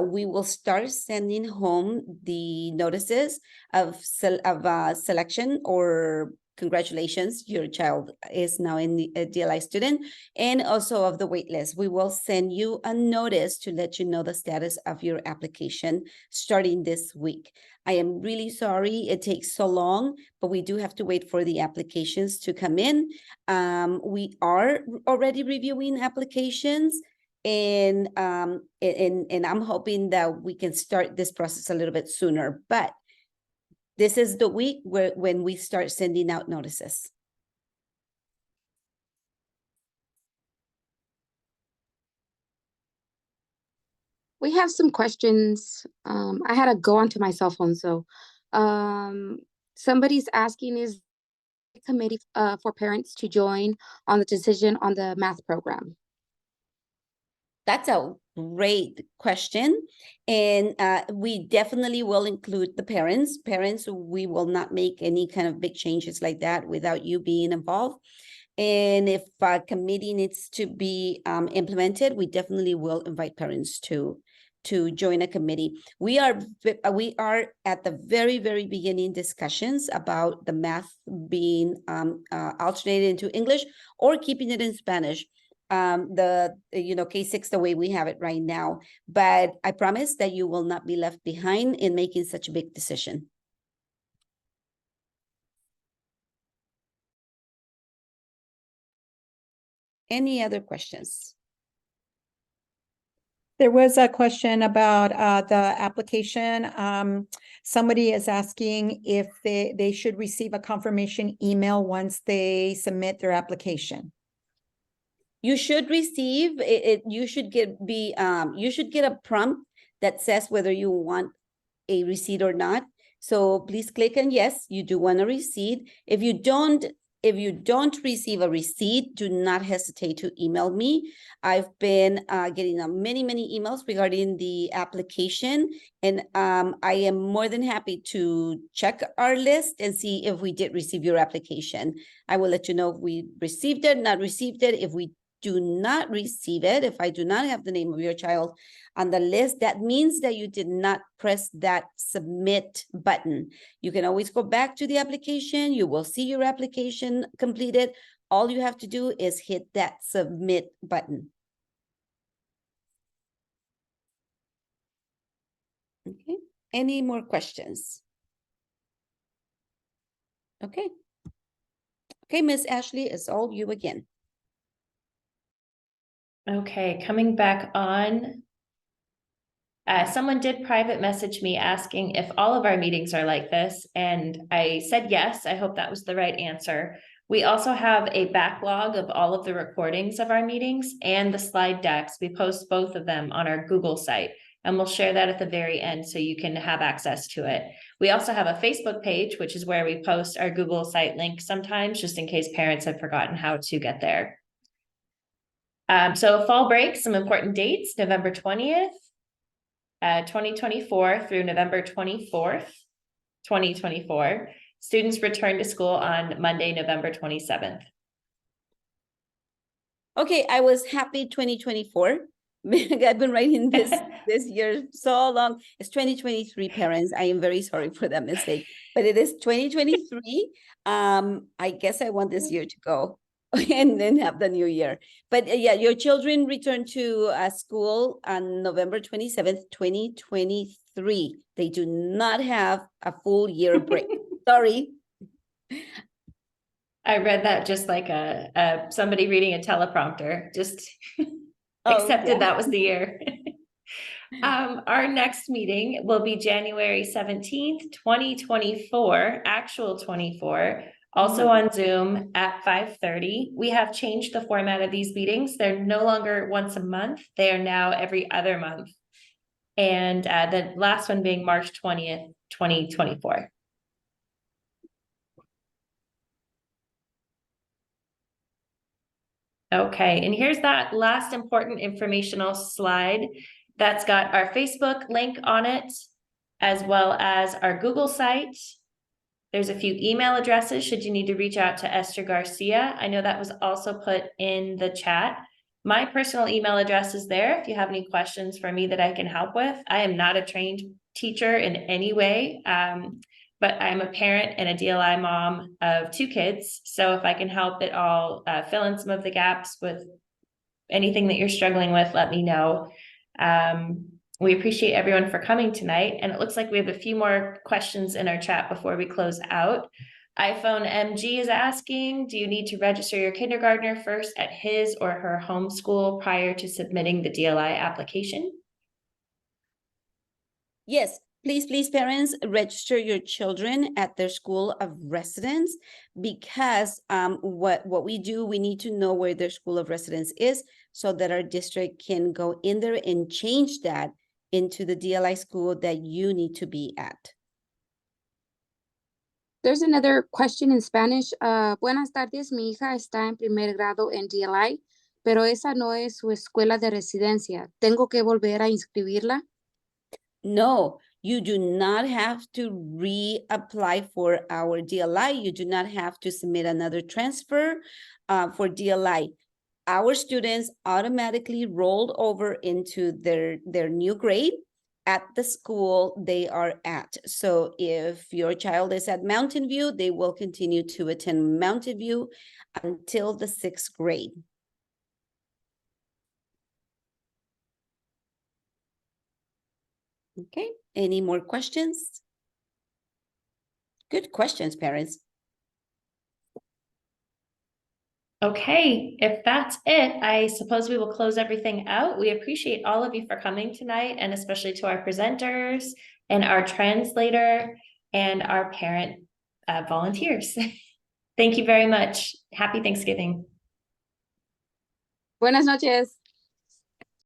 we will start sending home the notices of selection or congratulations, your child is now a DLI student, and also of the wait list. We will send you a notice to let you know the status of your application starting this week. I am really sorry it takes so long, but we do have to wait for the applications to come in. We are already reviewing applications, and I'm hoping that we can start this process a little bit sooner, but this is the week when we start sending out notices. We have some questions. I had to go onto my cell phone, so somebody's asking, is the committee for parents to join on the decision on the math program? That's a great question. And we definitely will include the parents. Parents, we will not make any kind of big changes like that without you being involved. And if a committee needs to be implemented, we definitely will invite parents to join a committee. We are at the very beginning discussions about the math being alternated into English or keeping it in Spanish. K6 the way we have it right now, but I promise that you will not be left behind in making such a big decision. Any other questions? There was a question about the application. Somebody is asking if they should receive a confirmation email once they submit their application. You should receive it. You should get a prompt that says whether you want a receipt or not. So please click on yes, you do want a receipt. If you don't receive a receipt, do not hesitate to email me. I've been getting many emails regarding the application, and I am more than happy to check our list and see if we did receive your application. I will let you know if we received it, not received it. If we do not receive it, if I do not have the name of your child on the list, that means that you did not press that submit button. You can always go back to the application. You will see your application completed. All you have to do is hit that submit button. Okay, any more questions? Okay, Miss Ashley, it's all you again. Okay, coming back on. Someone did private message me asking if all of our meetings are like this, and I said yes. I hope that was the right answer. We also have a backlog of all of the recordings of our meetings and the slide decks. We post both of them on our Google site, and we'll share that at the very end so you can have access to it. We also have a Facebook page, which is where we post our Google site link sometimes, just in case parents have forgotten how to get there. So fall break, some important dates: November 20th, 2024 through November 24th, 2024. Students return to school on Monday, November 27th. Okay, I was happy 2024. I've been writing this year so long. It's 2023, parents. I am very sorry for that mistake, but it is 2023. I guess I want this year to go and then have the new year. But yeah, your children return to school on November 27th, 2023. They do not have a full year break. Sorry. I read that just like somebody reading a teleprompter, just accepted that was the year. Our next meeting will be January 17th, 2024, actual 24, also on Zoom at 5:30. We have changed the format of these meetings. They're no longer once a month. They are now every other month. And the last one being March 20th, 2024. Okay, and here's that last important informational slide that's got our Facebook link on it, as well as our Google site. There's a few email addresses should you need to reach out to Esther Garcia. I know that was also put in the chat. My personal email address is there if you have any questions for me that I can help with. I am not a trained teacher in any way, but I'm a parent and a DLI mom of 2 kids. So if I can help at all, fill in some of the gaps with anything that you're struggling with, let me know. We appreciate everyone for coming tonight. And it looks like we have a few more questions in our chat before we close out. iPhone MG is asking, do you need to register your kindergartner first at his or her home school prior to submitting the DLI application? Yes, please, parents, register your children at their school of residence because what we do, we need to know where their school of residence is so that our district can go in there and change that into the DLI school that you need to be at. There's another question in Spanish. Buenas tardes, mi hija está en primer grado en DLI, pero esa no es su escuela de residencia. ¿Tengo que volver a inscribirla? No, you do not have to reapply for our DLI. You do not have to submit another transfer for DLI. Our students automatically rolled over into their new grade at the school they are at. So if your child is at Mountain View, they will continue to attend Mountain View until the 6th grade. Okay, any more questions? Good questions, parents. Okay, if that's it, I suppose we will close everything out. We appreciate all of you for coming tonight, and especially to our presenters and our translator and our parent volunteers. Thank you very much. Happy Thanksgiving. Buenas noches.